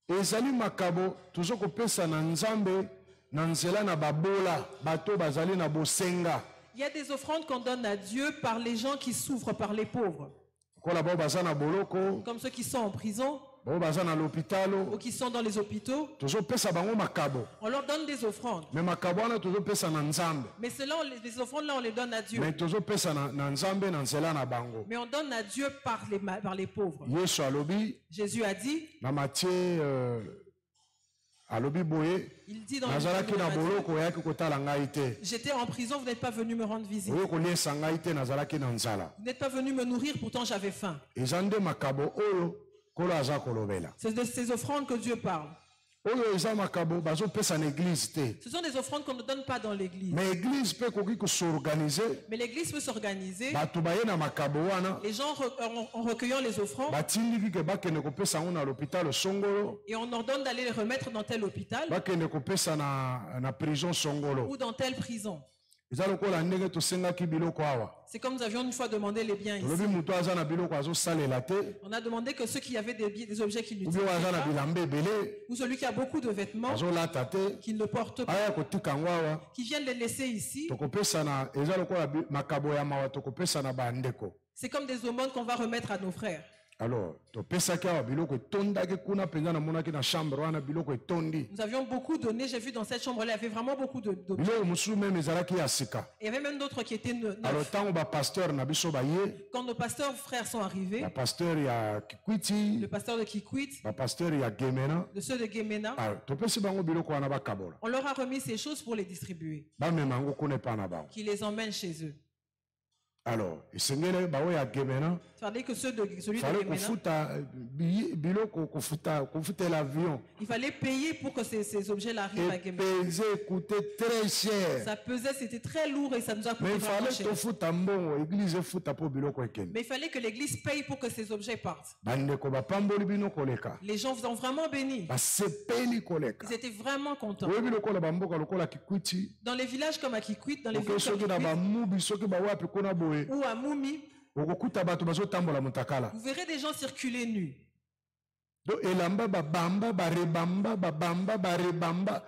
ezali makabo tozokopesa na nzambe na nzela na babola bato bazali na bosenga Il y a des offrandes qu'on donne à Dieu par les gens qui souffrent, par les pauvres. kola bao baza na boloko Comme ceux qui sont en prison bao baza na ou l'hôpitalo qui sont dans les hôpitaux. tozopesa bango makabo On leur donne des offrandes. me makabo wana tozopesa na nzambe Mais cela, les offrandes-là, on les donne à Dieu. me tozopesa na nzambe na nzela na bango Mais on donne à Dieu par les pauvres. yesu alobi Jésus a dit, na Matthieu alobi boye il dit dans le nazalaki livre de na Matthieu, boloko oyaki kotala ngai te j'étais en prison, vous n'êtes pas venu me rendre visite. oyo koliesa ngai te nazalaki na nzala Vous n'êtes pas venu me nourrir, pourtant j'avais faim. eza nde makabo oyo kolo aza kolobela C'est de ces offrandes que Dieu parle. oyo eza makabo bazopesa na eglize te Ce sont des offrandes qu'on ne donne pas dans l'église. me eglize mpe ekoki kosorganize Mais l'église peut s'organiser. bato baye na makabo wana Les gens, en recueillant les offrandes, batindiki ke bakende kopesa yango na l'hôpital songolo et on ordonne d'aller les remettre dans tel hôpital bakende kopesa na prison songolo ou dans telle prison. eza lokola ndenge tosengaki biloko awa C'est comme nous avions une fois demandé les biens ici. tolobi moto aza na biloko azosalela te On a demandé que ceux qui avaient des objets qui obi l'utilisaient oyo aza na pas, bilamba ebele ou celui qui a beaucoup de vêtements, azolata te qui ne le porte pas, aya kotika yango awa qui viennent les laisser ici. tokopesa na eza lokola makabo ya mawa tokopesa na bandeko C'est comme des aumônes qu'on va remettre à nos frères. alors topesaki awa biloko etondaki kuna mpenza namonaki na chambre wana biloko etondi Nous avions beaucoup donné. J'ai vu dans cette chambre-là, il y avait vraiment beaucoup d'objets. biloko mosusu meme ezalaki ya sika Il y avait même d'autres qui étaient neufs. alors ntango bapasteur na biso baye Quand nos pasteurs frères sont arrivés, bapasteur ya kikwiti le pasteur de Kikwit, bapasteur ya gemena de ceux de Gemena, alors topesi bango biloko wana bakabola on leur a remis ces choses pour les distribuer, bamema yango kuna epai na bango qui les emmènent chez eux. alors esengeli bao ya gemena Il fallait que celui de fallait Gemena, kofuta biloko kofutela avion il fallait payer pour que ces objets-là arrivent à Gemena. epese coûtait très cher Ça pesait, c'était très lourd et ça nous a mais coûté il vraiment fallait cher. tofuta mbongo église efuta mpo biloko ekende Mais il fallait que l'église paye pour que ces objets partent. bandeko bapamboli bino koleka Les gens vous ont vraiment béni. basepeli koleka Ils étaient vraiment contents. oyebi lokola bamboka lokola kikwiti Dans les villages comme à Kikwit, dans les oke villes comme soki na Kikwit, bamubi soki bawapi kuna boye ou à Moumi, okokuta bato bazotambola motakala vous verrez des gens circuler nus. do elamba babamba barebamba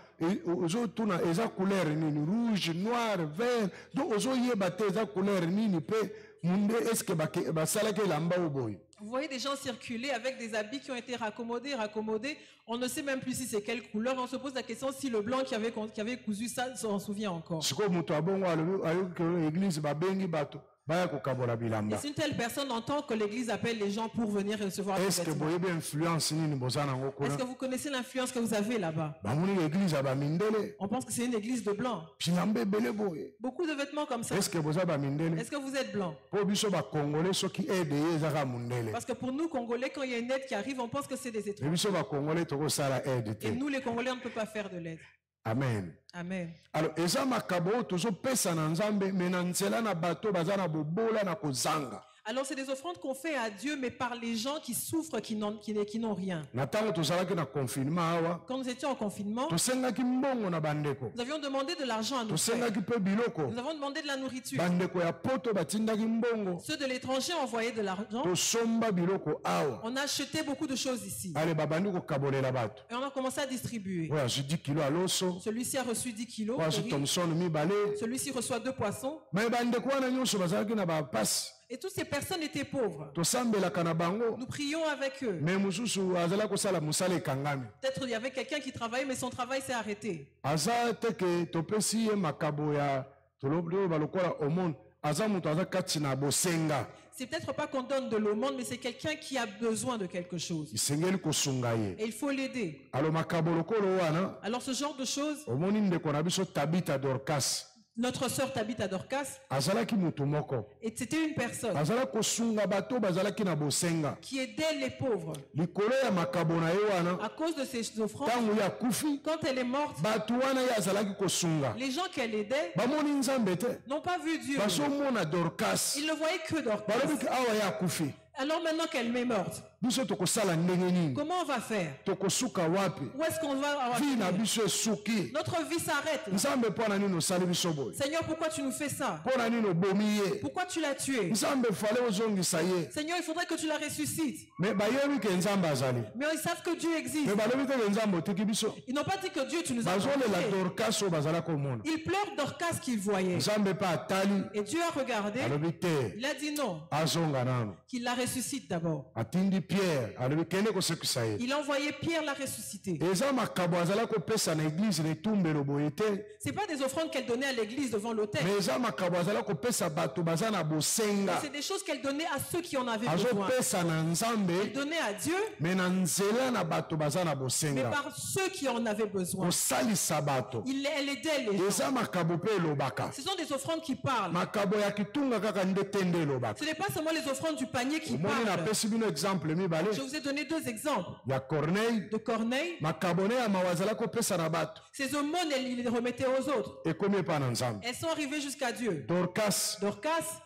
ozotuna eza couleur nini rouge noir vert do ozoyeba te eza couleur nini mpe munde eske basalaki elamba oyo boye Vous voyez des gens circuler avec des habits qui ont été raccommodés. On ne sait même plus si c'est quelle couleur. On se pose la question si le blanc qui avait cousu ça s'en souvient encore. sikoyo moto abongo ayoki église babengi bato baya kokabola Et bilamba si une telle personne entend que l'église appelle les gens pour venir recevoir des eske vêtements, boyebi influence nini boza nango kuna est-ce que vous connaissez l'influence que vous avez là-bas? bamoni église ya bamindele On pense que c'est une église de blancs. bilamba ebele boye Beaucoup de vêtements comme ça. eske boza bamindele Est-ce que vous êtes blanc? mpo biso bakongole soki aide ye ezaka mundele Parce que pour nous, Congolais, quand il y a une aide qui arrive, on pense que c'est des me étrangers. biso bakongole tokosala aide te Et nous, les Congolais, on ne peut pas faire de l'aide. amen Amen. alors eza makabo oyo tozopesa na nzambe me na nzela na bato baza na bobola na kozanga Alors, c'est des offrandes qu'on fait à Dieu, mais par les gens qui souffrent, qui n'ont rien. na ntango tozalaki na confinement awa Quand nous étions en confinement, tosengaki mbongo na bandeko nous avions demandé de l'argent à nos frères. tosengaki mpe biloko Nous avons demandé de la nourriture. bandeko ya poto batindaki mbongo Ceux de l'étranger envoyaient de l'argent. tosomba biloko awa On a acheté beaucoup de choses ici. ale babandi kokabolela bato Et on a commencé à distribuer. oyo azwi 10 kilo ya loso Celui-ci a reçu 10 kilos. oyo de azwi riz. thomson mibale Celui-ci reçoit 2 poissons. me bandeko wana nyonso bazalaki na bapasi Et toutes ces personnes étaient pauvres. tosambelaka na bango Nous prions avec eux. me mosusu azala kosala mosala ekangami Peut-être il y avait quelqu'un qui travaillait, mais son travail s'est arrêté. aza teke topesi ye makabo ya tolobi balokola omone aza moto aza kati na bosenga c'est peut-être pas qu'on donne de l'aumône, mais c'est quelqu'un qui a besoin de quelque chose. isengeli kosunga ye. Et il faut l'aider. Alors makambo lokolo wana Alors ce genre de choses, omoni ndeko na biso Tabitha Dorcas notre sœur Tabitha Dorcas, azalaki mutu moko et c'était une personne azala kosunga bato bazalaki na bosenga qui aidait les pauvres. likolo ya makambo na ye wana À cause de ses offrandes, ntango ye akufi quand elle est morte, bato wana ye azalaki kosunga les gens qu'elle aidait bamoni nzambe te n'ont pas vu Dieu. bazomona Dorcas Ils ne voyaient que Dorcas. balobiki awa ye akufi Alors maintenant qu'elle m'est morte, biso tokosala ndenge nini comment on va faire? tokosuka wapi Où est-ce qu'on va avoir vi na fini? biso esuki Notre vie s'arrête. nzambe mpo na nini osali biso boye Seigneur, pourquoi tu nous fais ça? mpo na nini obomi ye Pourquoi tu l'as tué? nzambe fale ozongisa ye Seigneur, il faudrait que tu la ressuscites. me bayebi ke nzambe azali Mais ils savent que Dieu existe. me balobi te ke nzambe otiki biso Ils n'ont pas dit que Dieu, tu nous as bazolela abandonnés. Dorcas oyo bazala komona Ils pleurent Dorcas qu'ils voyaient. nzambe mpe atali Et Dieu a regardé. alobi te Il a dit non, azonga nano qu'il la ressuscite d'abord. atindi Pierre alobi kende kosekisa ye Il a envoyé Pierre la ressusciter. eza makambo azala kopesa na eglize na etumbelo boye te C'est pas des offrandes qu'elle donnait à l'église devant l'autel. me eza makambo azala kopesa bato baza na bosenga C'est des choses qu'elle donnait à ceux qui en avaient besoin. azopesa na Elle nzambe donnait à Dieu, me na nzela na bato baza na mais bosenga par ceux qui en avaient besoin. kosalisa bato Elle aidait les gens. eza makambo mpe elobaka Ce sont des offrandes qui parlent. makambo ya kitunga kaka nde te nde elobaka Ce n'est pas seulement les offrandes du panier qui omoni parlent. napesi bino exemple mibale Je vous ai donné deux exemples. ya Corneille De Corneille, makambo ne ya mawa azala kopesa na bato ses aumônes, il les remettait aux autres. ekomi epa na nzambe Elles sont arrivées jusqu'à Dieu. Dorcas Dorcas,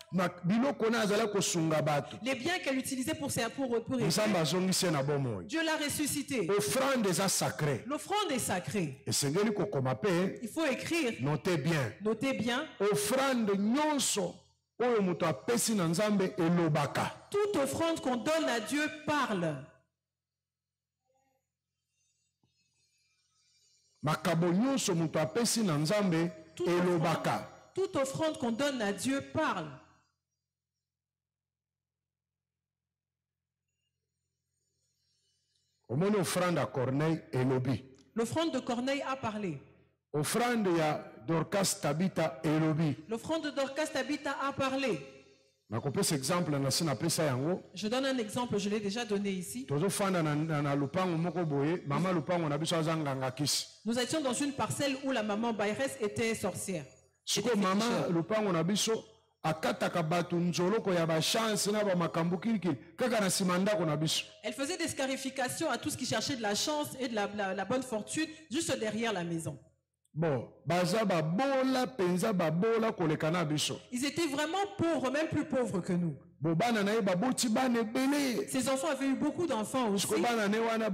biloko ne azala kosunga bato les biens qu'elle utilisait pour aider, nzambe azongisi ye na bomoi Dieu l'a ressuscité. offrande eza sacré L'offrande est sacrée. esengeli kokoma mpe Il faut écrire, note bien notez bien, offrande nyonso oyo moto apesi na nzambe elobaka toute offrande qu'on donne à Dieu parle. makambo nyonso moto apesi na nzambe elobaka Toute offrande qu'on donne à Dieu parle. omoni offrande ya Corneille elobi L'offrande de Corneille a parlé. offrande ya Dorcas Tabitha elobi L'offrande de Dorcas Tabitha a parlé. nakopesa exemple na si napesa yango Je donne un exemple, je l'ai déjà donné ici. tozofanda na lupango moko boye mama lupango na biso aza nganga kisi Nous étions dans une parcelle où la maman Bayrès était sorcière. sikoyo mama lupango na biso akataka bato nzoloko ya bachance na bamakambo kilikili kaka na nsima ndako na biso Elle faisait des scarifications à tous qui cherchaient de la chance et de la bonne fortune juste derrière la maison. bon baza babola mpenza babola koleka na biso Ils étaient vraiment pauvres, même plus pauvres que nous. bo bana na ye baboti bana ebele Ces enfants avaient eu beaucoup d'enfants aussi. siko bana ne wana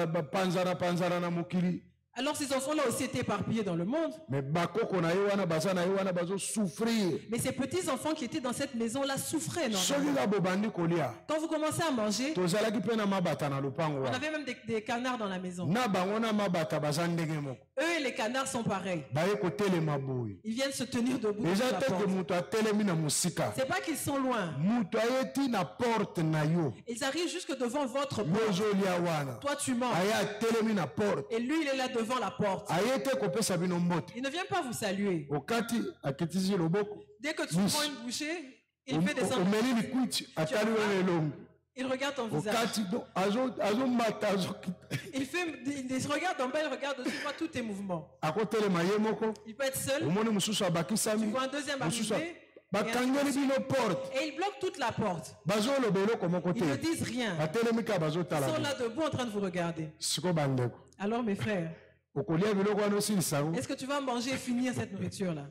bapanzana na mokili Alors ces enfants-là aussi étaient éparpillés dans le monde. me bakoko na ye wana baza na ye wana bazosouffrir Mais ces petits-enfants qui étaient dans cette maison-là souffraient. soki normalement. ka bobandi kolia Quand vous commencez à manger, tozalaki mpe na mabata na lupango on wana avait même des canards dans la maison. na bango na mabata baza ndenge moko Eux et les canards sont pareils. baye kotelema boye Ils viennent se tenir debout. devant eza la te ke porte. moto atelemi na mosika C'est pas qu'ils sont loin. moto ayeti na porte na yo Ils arrivent jusque devant votre yo porte. ozolia wana Toi, tu manges. aye atelemi na porte Et lui, il est là devant la porte. aye te kopesa bino mbote Il ne vient pas vous saluer. okati akitisi loboko Dès que tu Yes. prends une bouchée, il fait des omeli likwiti atali wana elongi Il regarde ton visage. okati azomata azokita Il regarde en bas, il regarde dessus, il voit tous tes mouvements. akotelema ye moko Il peut être seul. omoni mosusu Tu abakisami vois un deuxième mosusu arriver. bakangeli bino porte Et il bloque toute la porte. bazoloba eloko moko Ils ne te disent rien. batelemi ka Ils bazotala sont bino. là debout en train de vous regarder. siko bandeko Alors mes frères, okolia biloko wana osilisa yango est-ce que tu vas manger et finir cette nourriture-là?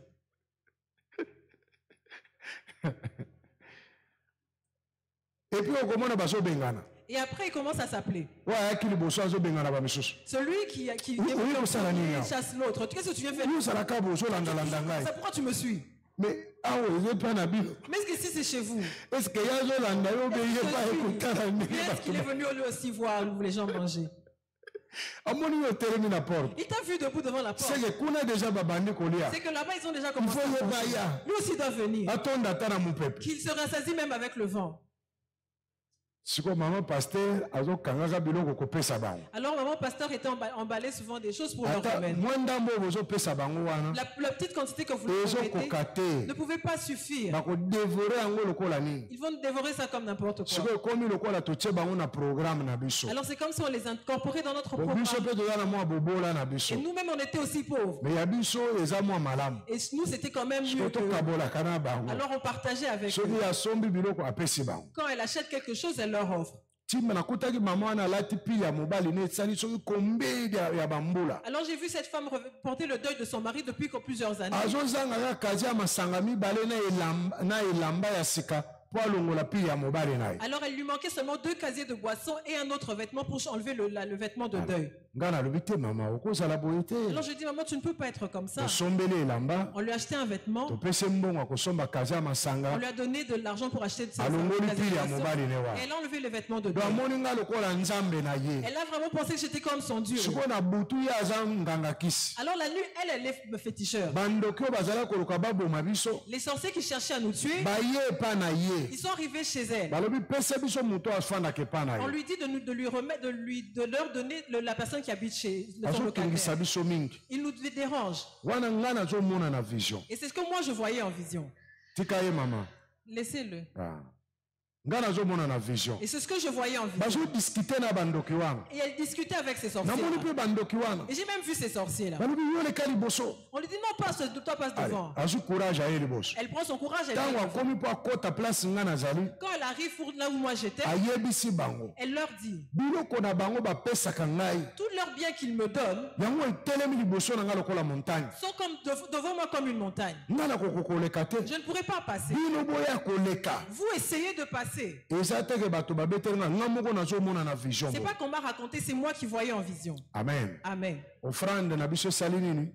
epuis okomona bazobengana Et après, il commence à s'appeler. oyo ayaki liboso azobengana bamisusu Celui qui Oui, oui, on s'en a mis, là. chasse l'autre. Qu'est-ce que tu viens faire? oyo ozalaka bozolandalanda ngai C'est pourquoi tu me suis? mais awa ezopa na bino Mais est-ce que si c'est chez vous? eske ye azolanda yo be ye pa ekotala ndenge Est-ce qu'il est bato venu lui aussi voir les gens manger? amoni yo otelemi na porte Il t'a vu debout devant la porte. seke kuna deja babandi kolia C'est que là-bas, ils ont déjà il commencé faut à ye manger. baya Lui aussi doit venir. atonda ata na mopepe Qu'il se rassasie même avec le vent. Siko maman pasteur azo kangaka biloko kopesa bango. Alors maman pasteur était emballé souvent des choses pour leur remettre. Mwanda mbo bozo pesa bango wana. La petite quantité que vous leur remettez ne pouvait pas suffire. Bako dévorer yango lokola nini. Ils vont dévorer ça comme n'importe quoi. Siko komi lokola totie bango na programme na biso. Alors c'est comme si on les incorporait dans notre programme. Biso pe toza na mwa bobola na biso. Et nous-mêmes on était aussi pauvres. Mais ya biso eza mwa malamu. Et nous c'était quand même mieux. Alors on partageait avec eux. Quand elle achète quelque chose, elle leur offre. Alors j'ai vu cette femme porter le deuil de son mari depuis plusieurs années. Alors elle lui manquait seulement 2 casiers de boissons et un autre vêtement pour enlever le vêtement de deuil. Alors je dis, maman, tu ne peux pas être comme ça. On lui a acheté un vêtement. On lui a donné de l'argent pour acheter ses casiers de boissons. Et elle a enlevé le vêtement de deuil. Elle a vraiment pensé que j'étais comme son Dieu. Alors la nuit, elle est féticheur. Les sorciers qui cherchaient à nous tuer, ils sont arrivés chez elle. On lui dit de leur donner la personne qui habite chez son locataire. Il nous dérange. Et c'est ce que moi je voyais en vision. Laissez-le. Et c'est ce que je voyais en vision. Et elle discutait avec ses sorciers. Et j'ai même vu ces sorciers-là. On lui dit non, toi passe devant. Elle prend son courage. Quand elle arrive pour là où moi j'étais, elle leur dit tous leurs biens qu'ils me donnent sont comme devant moi comme une montagne. Je ne pourrais pas passer. Vous essayez de passer. C'est pas qu'on m'a raconté, c'est moi qui voyais en vision. Amen. Amen.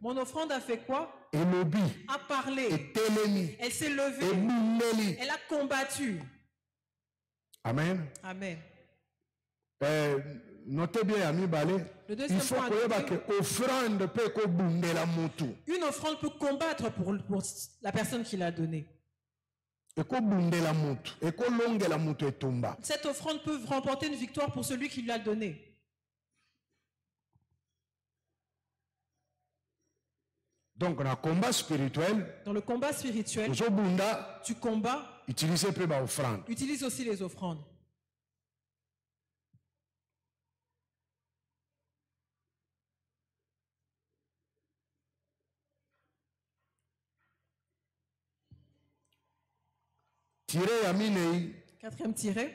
Mon offrande a fait quoi? A parlé. Elle s'est levée. Elle a combattu. Amen. Amen. Notez bien, ami Balé. Il faut que offrande peut la motu. Une offrande peut combattre pour la personne qui l'a donnée. Cette offrande peut remporter une victoire pour celui qui l'a donnée. Donc, dans le combat spirituel, tu combats, utilise aussi les offrandes. Quatrième tiré.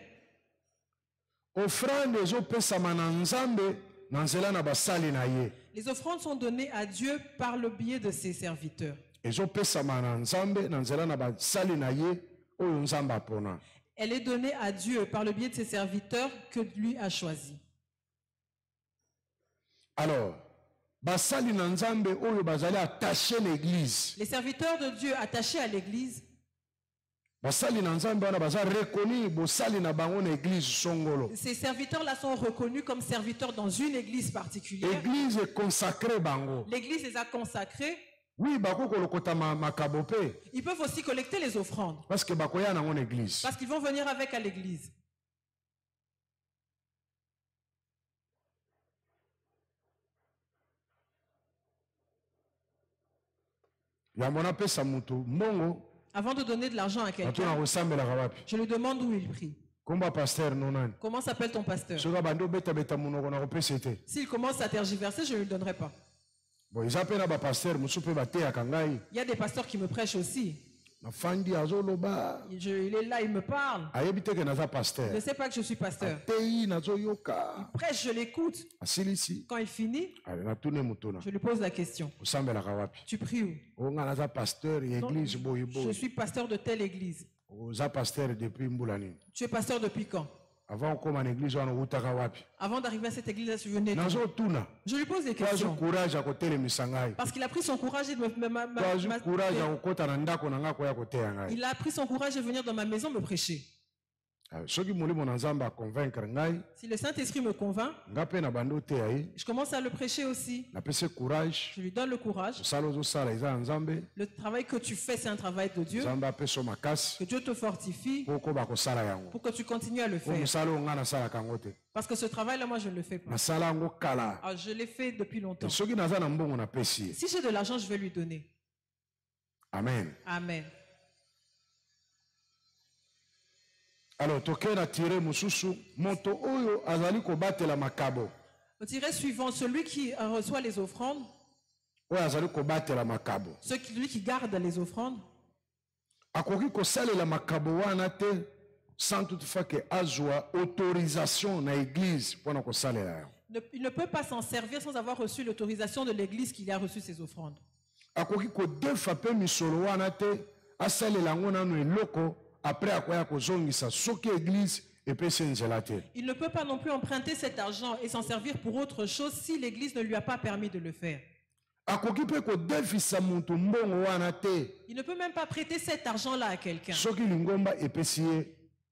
Les offrandes sont données à Dieu par le biais de ses serviteurs. Elle est donnée à Dieu par le biais de ses serviteurs que lui a choisi. Alors, les serviteurs de Dieu attachés à l'église, ces serviteurs-là sont reconnus comme serviteurs dans une église particulière. L'église est consacrée. L'église les a consacrés. Oui, ils peuvent aussi collecter les offrandes. Parce qu'ils vont venir avec à l'église. Avant de donner de l'argent à quelqu'un, je lui demande où il prie. Comment s'appelle ton pasteur? S'il commence à tergiverser, je ne lui donnerai pas. Il y a des pasteurs qui me prêchent aussi. Il est là, il me parle. Il ne sait pas que je suis pasteur. Il prêche, je l'écoute. Quand il finit, je lui pose la question. Tu pries où? Non, je suis pasteur de telle église. Tu es pasteur depuis quand? Avant d'arriver à cette église, je venais. Je lui pose des questions. Parce qu'il a pris son courage et il a pris son courage de venir dans ma maison me prêcher. soki molimo na nzambe aconvaincre ngai Si le Saint-Esprit me convainc, nga mpe na bando oteya ye je commence à le prêcher aussi. napesi courage Je lui donne le courage. mosala ozosala eza ya nzambe Le travail que tu fais, c'est un travail de Dieu. nzambe apesa yo makasi Que Dieu te fortifie mpo okoba kosala yango pour que tu continues à le po faire. mosala oyo nga nasalaka yango te Parce que ce travail-là, moi, je ne le fais pas. nasala yango kala Alors, je l'ai fait depuis longtemps. soki naza na mbongo napesi ye Si j'ai de l'argent, je vais lui donner. amen Amen. alors tokei na tire mosusu moto oyo azali kobatela makabo Au tiré suivant, celui qui reçoit les offrandes, oyo azali kobatela makabo celui qui garde les offrandes, akoki kosalela makabo wana te sans toutefois ke azwa autorisation na église mpona kosalela yango il ne peut pas s'en servir sans avoir reçu l'autorisation de l'église qui a reçu ses offrandes. akoki kodefa mpe misolo wana te asalela yango nano eloko après akoya kozongisa soki église epesi nzela te Il ne peut pas non plus emprunter cet argent et s'en servir pour autre chose si l'église ne lui a pas permis de le faire. akoki mpe kodefisa moto mbongo wana te Il ne peut même pas prêter cet argent-là à quelqu'un soki lingomba epesi ye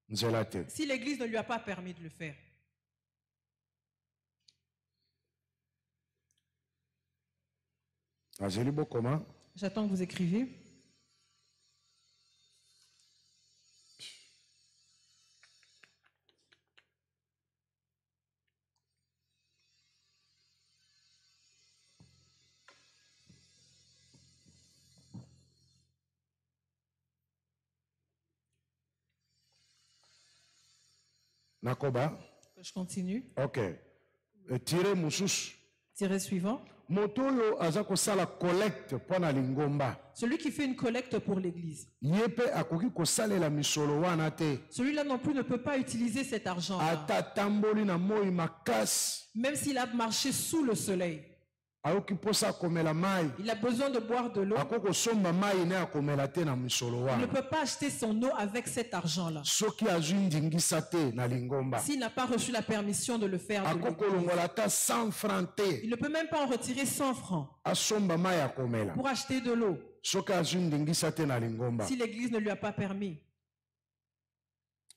nzela te si l'église ne lui a pas permis de le faire. azeli bokoma J'attends que vous écriviez. nakoba Je continue. ok tire mosusu Tiré suivant. moto oyo aza kosala collecte mpo na lingomba Celui qui fait une collecte pour l'église. ye mpe akoki kosalela misolo wana te Celui-là non plus ne peut pas utiliser cet argent-là. ata atamboli na moi makasi Même s'il a marché sous le soleil. ayoki mposa akomela mai Il a besoin de boire de l'eau. akoki kosomba mai ne akomela te na misolo Il ne wana peut pas acheter son eau avec cet argent-là. soki azwi ndingisa te na lingomba S'il n'a pas reçu la permission de le faire. de akoki l'église. kolongola ata 100 francs te Il ne peut même pas en retirer 100 francs asomba mai akomela pour acheter de l'eau soki azwi ndingisa te na lingomba si l'église ne lui a pas permis.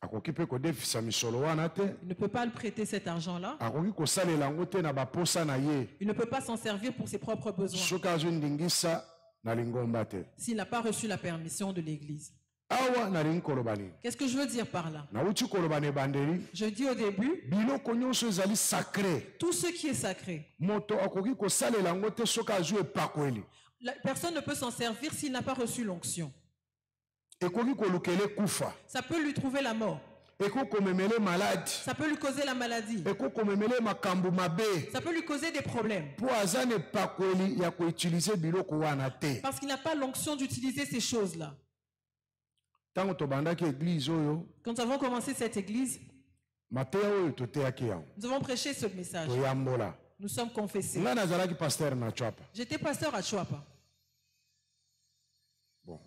akoki mpe kodefisa misolo wana te Il ne peut pas le prêter cet argent-là. akoki kosalela yango te na baposa na ye Il ne peut pas s'en servir pour ses propres besoins soki azwi ndingisa na lingomba te s'il n'a pas reçu la permission de l'église. awa nalingi koloba nini Qu'est-ce que je veux dire par là? nauti koloba na ebandeli Je dis au début, biloko nyonso ezali sacré tout ce qui est sacré. moto akoki kosalela yango te soki azwi epakweli La personne ne peut s'en servir s'il n'a pas reçu l'onction. ekoki kolukele kufa Ça peut lui trouver la mort. ekoki komemele maladi Ça peut lui causer la maladie. ekoki komemele makambo mabe Ça peut lui causer des problèmes. mpo aza na epakweli ya koutilize biloko wana te Parce qu'il n'a pas l'onction d'utiliser ces choses-là. ntango tobandaki eglize oyo Quand nous avons commencé cette église, mateya oyo toteyaki yango nous avons prêché ce message. toyambola Nous sommes confessés. ngai nazalaki paster na chwapa J'étais pasteur à Chouapa. bon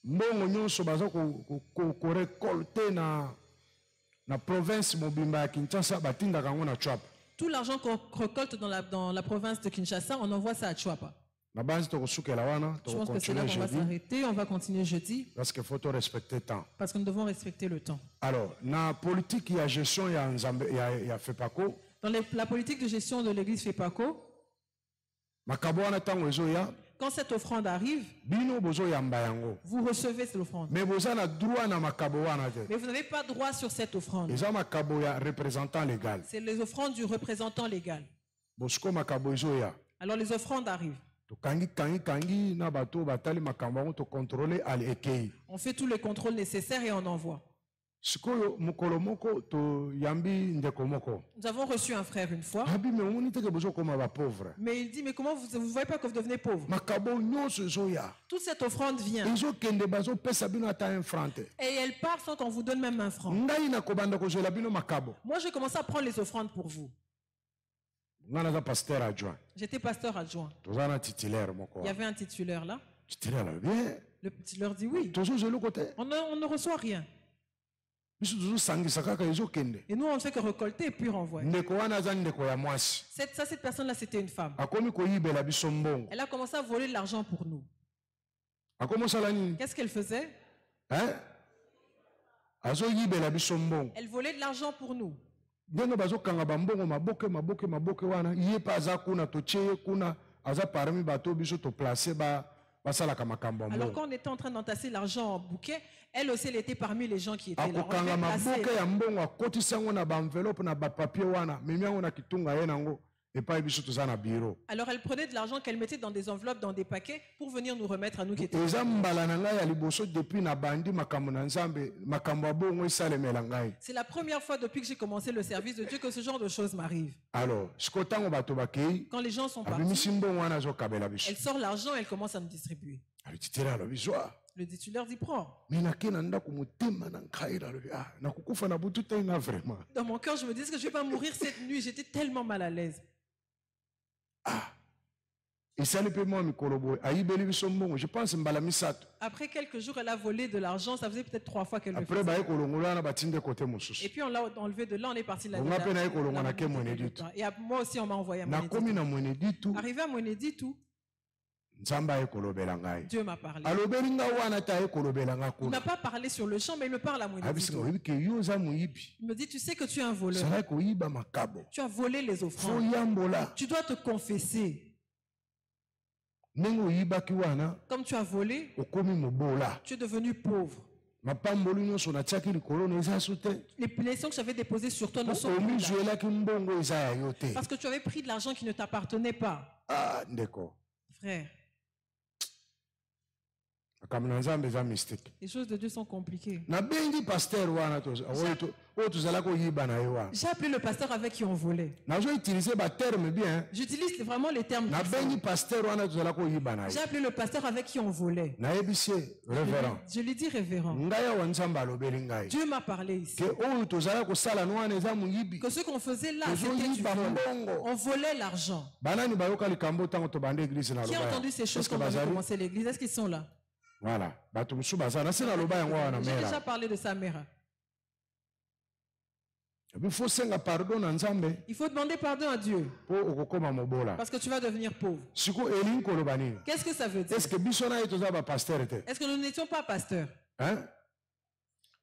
mbongo nyonso baza korekolte na province mobimba ya kinshasa batindaka yango na chwapa Tout l'argent qu'on récolte dans la province de Kinshasa, on envoie ça à Chouapa. na banzi tokosukela wana Je pense que c'est là tokocontinue qu'on va jeudi s'arrêter. On va continuer jeudi parce que faut to respecter temps parce que nous devons respecter le temps. alors na politique ya gestion ya nzambe ya FEPACO Dans la politique de gestion de l'église FEPACO, makabo wana ntango ezoya quand cette offrande arrive, bino bozoyamba yango vous recevez cette offrande. mais boza na droit na makabo wana te Mais vous n'avez pas droit sur cette offrande. eza makabo ya représentant légal C'est les offrandes du représentant légal. bosiko makabo ezoya Alors les offrandes arrivent. tokangi na bato batali makambo yango tokontrole ali ekei On fait tous les contrôles nécessaires et on envoie. sikoyo mokolo moko toyambi ndeko moko Nous avons reçu un frère une fois, abi me omoni teke bozokoma bapauvre mais il dit, mais comment vous ne voyez pas que vous devenez pauvre? makabo nyonso ezoya Toute cette offrande vient ezokende bazopesa bino ata un franc te et elle part sans qu'on vous donne même un franc. ngai nakobanda kozwela bino makabo Moi, j'ai commencé à prendre les offrandes pour vous. ngai naza pasteur adjoint J'étais pasteur adjoint. toza na titulaire moko Il y avait un titulaire là. titulaire alobi bien Le titulaire dit oui. tozozwa eloko te On ne reçoit rien. biso tozosangisa kaka ezokende Et nous, on ne fait que récolter et puis renvoyer. ndeko wana aza ndeko ya mwasi Cette personne-là, c'était une femme. akomi koyibela biso mbongo Elle a commencé à voler de l'argent pour nous. akomi osala nini Qu'est-ce qu'elle faisait? hein bazoyibela biso mbongo. Elle volait de l'argent pour nous. Ndenge bazokanga bambongo maboke wana ye pa aza kuna totie kuna aza parmi bato biso to placer basalaka makambo Alors mbongo. quand on était en train d'entasser l'argent en bouquet, elle aussi elle était parmi les gens qui étaient là. On Akokanga avait placé- maboke ya mbongo akotisango na baenveloppe na bapapier wana memiango na kitunga ye nango epai biso toza na bureau. Alors elle prenait de l'argent qu'elle mettait dans des enveloppes, dans des paquets, pour venir nous remettre à nous qui étions. Eza mbala na ngai ya liboso depuis na bandi makambo na nzambe makambo ya bongo esalemela ngai. C'est la première fois depuis que j'ai commencé le service de Dieu que ce genre de choses m'arrive. Alors siko ntango bato bakei Quand les gens sont partis, abimisi mbongo wana azokabela biso. elle sort l'argent et elle commence à me distribuer. Alititela alobi zwa Le titulaire dit prends. me nake na ndako motema na ngai alobi nakokufa na butu te na vraiment. Dans mon cœur, je me dis que je vais pas mourir cette nuit. J'étais tellement mal à l'aise. esali mpe mwa mikolo boye ayibeli biso mbongo je pense mbala misato. Après quelques jours, elle a volé de l'argent. Ça faisait peut-être 3 fois qu'elle le Après faisait. baye kolongola wana batinde kote Et mosusu. puis on l'a enlevé de là, on est parti là. On appelle avec Kolongo, on a qu'à Mweneditu. Et moi aussi, on m'a envoyé à Nakomi na Mweneditu. Mweneditu Arrivé à Mweneditu, nzamba aye kolobela ngai. Dieu m'a parlé. Alobeli nga wana ta aye kolobela nga Il ne m'a kuna. pas parlé sur le champ, mais il me parle à Abisi Mweneditu. nga oyebi ke yo oza moyibi. Il me dit, tu sais que tu es un voleur. Ezalaki koyiba makabo. Tu as volé les Fo offrandes. yambola. Tu dois te confesser. Ndenge oyibaki wana Comme tu as volé, okomi mobola. tu es devenu pauvre. Mapamboli nyonso natiaki likolo na eza so te. Les punitions que j'avais déposées sur toi ne sont plus là. Omizwelaki mbongo eza ya yo te. Parce que tu avais pris de l'argent qui ne t'appartenait pas. Ah ndeko. Frère, Makambo na nzambe eza mystique. les choses de Dieu sont compliquées. Nabengi pasteur wana oyo tozalaki koyiba na ye wana. J'ai appelé le pasteur avec qui on volait. Nazoutilize baterme bien. J'utilise vraiment les termes qu'il Nabengi faut. pasteur wana tozalaki koyiba na ye. J'ai appelé le pasteur avec qui on volait. nayebisi ye révérend Je lui dis révérend. ngai awa nzambe alobeli ngai Dieu m'a parlé ici. ke oyo tozala kosala no wana eza moyibi Que ce qu'on faisait là, c'était du tozoyiba vol. mbongo On volait l'argent. banani bayoka likambo ntango tobanda eglise na Qui a loba entendu ces choses Est-ce que quand on a bazali commencé l'église? Est-ce qu'ils sont là? voilà bato mosusu baza nase na loba yango wana J'ai déjà mera parlé de sa mère. epi fo senga pardon na nzambe Il faut demander pardon à Dieu mpo okokoma mobola parce que tu vas devenir pauvre. siko elingi koloba nini Qu'est-ce que ça veut dire? est ce que biso na ye toza bapasteur te Est-ce que nous n'étions pas pasteurs?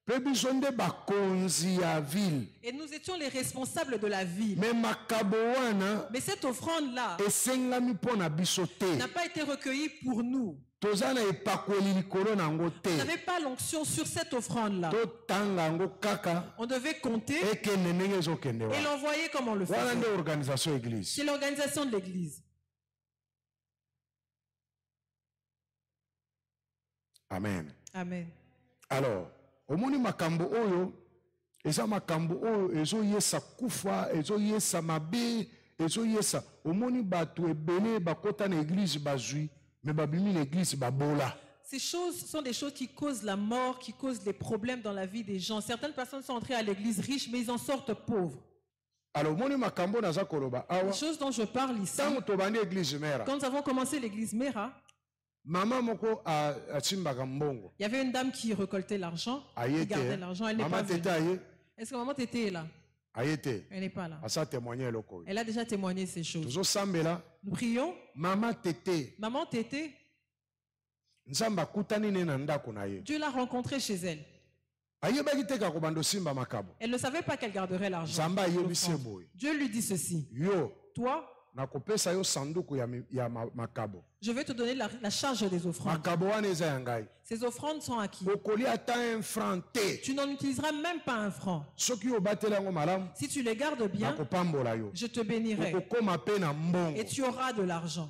mpe biso nde bakonzi ya ville Et nous étions les responsables de la ville. me makabo wana Mais cette offrande-là esengami mpo na biso te n'a pas été recueillie pour nous. toza na epakoli likolo na yango On te n'avait pas l'onction sur cette offrande-là. totanga yango kaka On devait compter ekende ndenge ezokende et wana l'envoyer comme on le wana nde faisait. organisation église C'est l'organisation de l'église. amen Amen. alors omoni makambo oyo eza makambo oyo ezoyesa kufa ezoyesa mabe ezoyesa omoni bato ebele bakota na église bazwi me babimi na église babola Ces choses sont des choses qui causent la mort, qui causent les problèmes dans la vie des gens. Certaines personnes sont entrées à l'église riches, mais ils en sortent pauvres. alors omoni makambo naza koloba awa Les choses dont je parle ici, ntango tobandi église mera quand nous avons commencé l'église Mera, mama moko atimbaka mbongo il y avait une dame qui récoltait l'argent, aye qui gardait te l'argent. Elle n'est mama pas venue. tete aye Est-ce que maman Tété est là? aye te Elle n'est pas là. asa témoigné eloko oyo Elle a déjà témoigné ces choses. tozosambela Nous prions. mama tete Maman Tété, nzambe akutani ne na ndako na ye Dieu l'a rencontrée chez elle. ayebaki te kaka kobanda osimba makabo Elle ne savait pas qu'elle garderait l'argent. nzambe ayebisi ye boye Dieu lui dit ceci. yo Toi, nakopesa yo sanduku ya makabo je vais te donner la charge des offrandes. makabo wana eza ya ngai Ces offrandes sont à qui? okolia ata un franc te Tu n'en utiliseras même pas un franc. soki obateli yango malamu Si tu les gardes bien, nakopambola yo je te bénirai okokoma mpe na mbongo et tu auras de l'argent.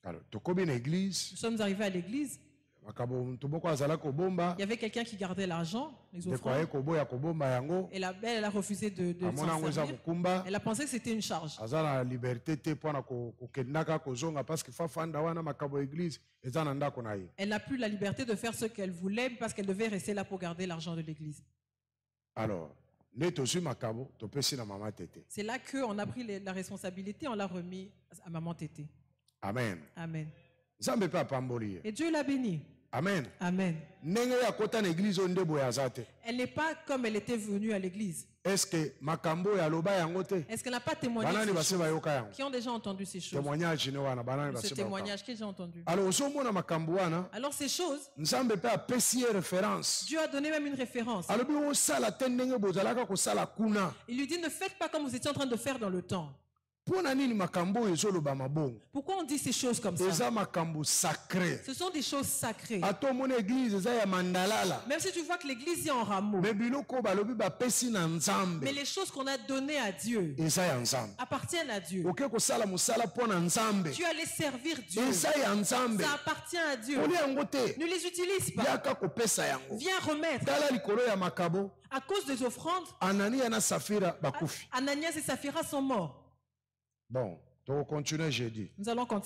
alors tokomi na église Nous sommes arrivés à l'église. makabo moto moko azala kobomba Il y avait quelqu'un qui gardait l'argent, les ndeko aye offrandes. koboya kobomba yango Et elle a refusé de amona yango s'en eza servir. mokumba Elle a pensé que c'était une charge. aza na liberté te mpona kokendaka kozonga parce que fafanda wana makabo ya église eza na ndako na ye Elle n'a plus la liberté de faire ce qu'elle voulait parce qu'elle devait rester là pour garder l'argent de l'église. alors nde tozwi makabo topesi na mama tete C'est là qu'on a pris la responsabilité, on l'a remis à maman Tété. amen Amen. nzambe mpe apamboli ye Et Dieu l'a béni. Amen. Amen. Ndenge ya kota na église onde boya zate. Elle n'est pas comme elle était venue à l'église. Est-ce que makambo ya loba yango te? Est-ce qu'elle n'a pas témoigné Banani ces base choses? bayoka yango. Qui ont déjà entendu ces choses? Témoignage ne wana banani Ce base bayoka. témoignage qui j'ai entendu. Alors ozomona makambo wana, Alors ces choses, nzambe pe apesi référence. Dieu a donné même une référence. Alors bi osala te ndenge bozalaka kosala kuna. Il lui dit, ne faites pas comme vous étiez en train de faire dans le temps. Pona nini makambo ezoloba mabongo? Pourquoi on dit ces choses comme ça? Eza makambo sacré. Ce sont des choses sacrées. Ato mona église eza ya mandalala. Même si tu vois que l'église est en rameau, Mais biloko balobi bapesi na nzambe. mais les choses qu'on a données à Dieu Eza ya nzambe. appartiennent à Dieu. Oke kosala musala pona nzambe. Tu allais servir Dieu. Eza ya nzambe. Ça appartient à Dieu. Oli yango te. Ne les utilise pas. Yaka kopesa yango. Viens remettre. Tala likolo ya makabo. À cause des offrandes, Anania na Safira bakufi. Ananias et Saphira sont morts. Bon, on continue jeudi. Nous allons continuer.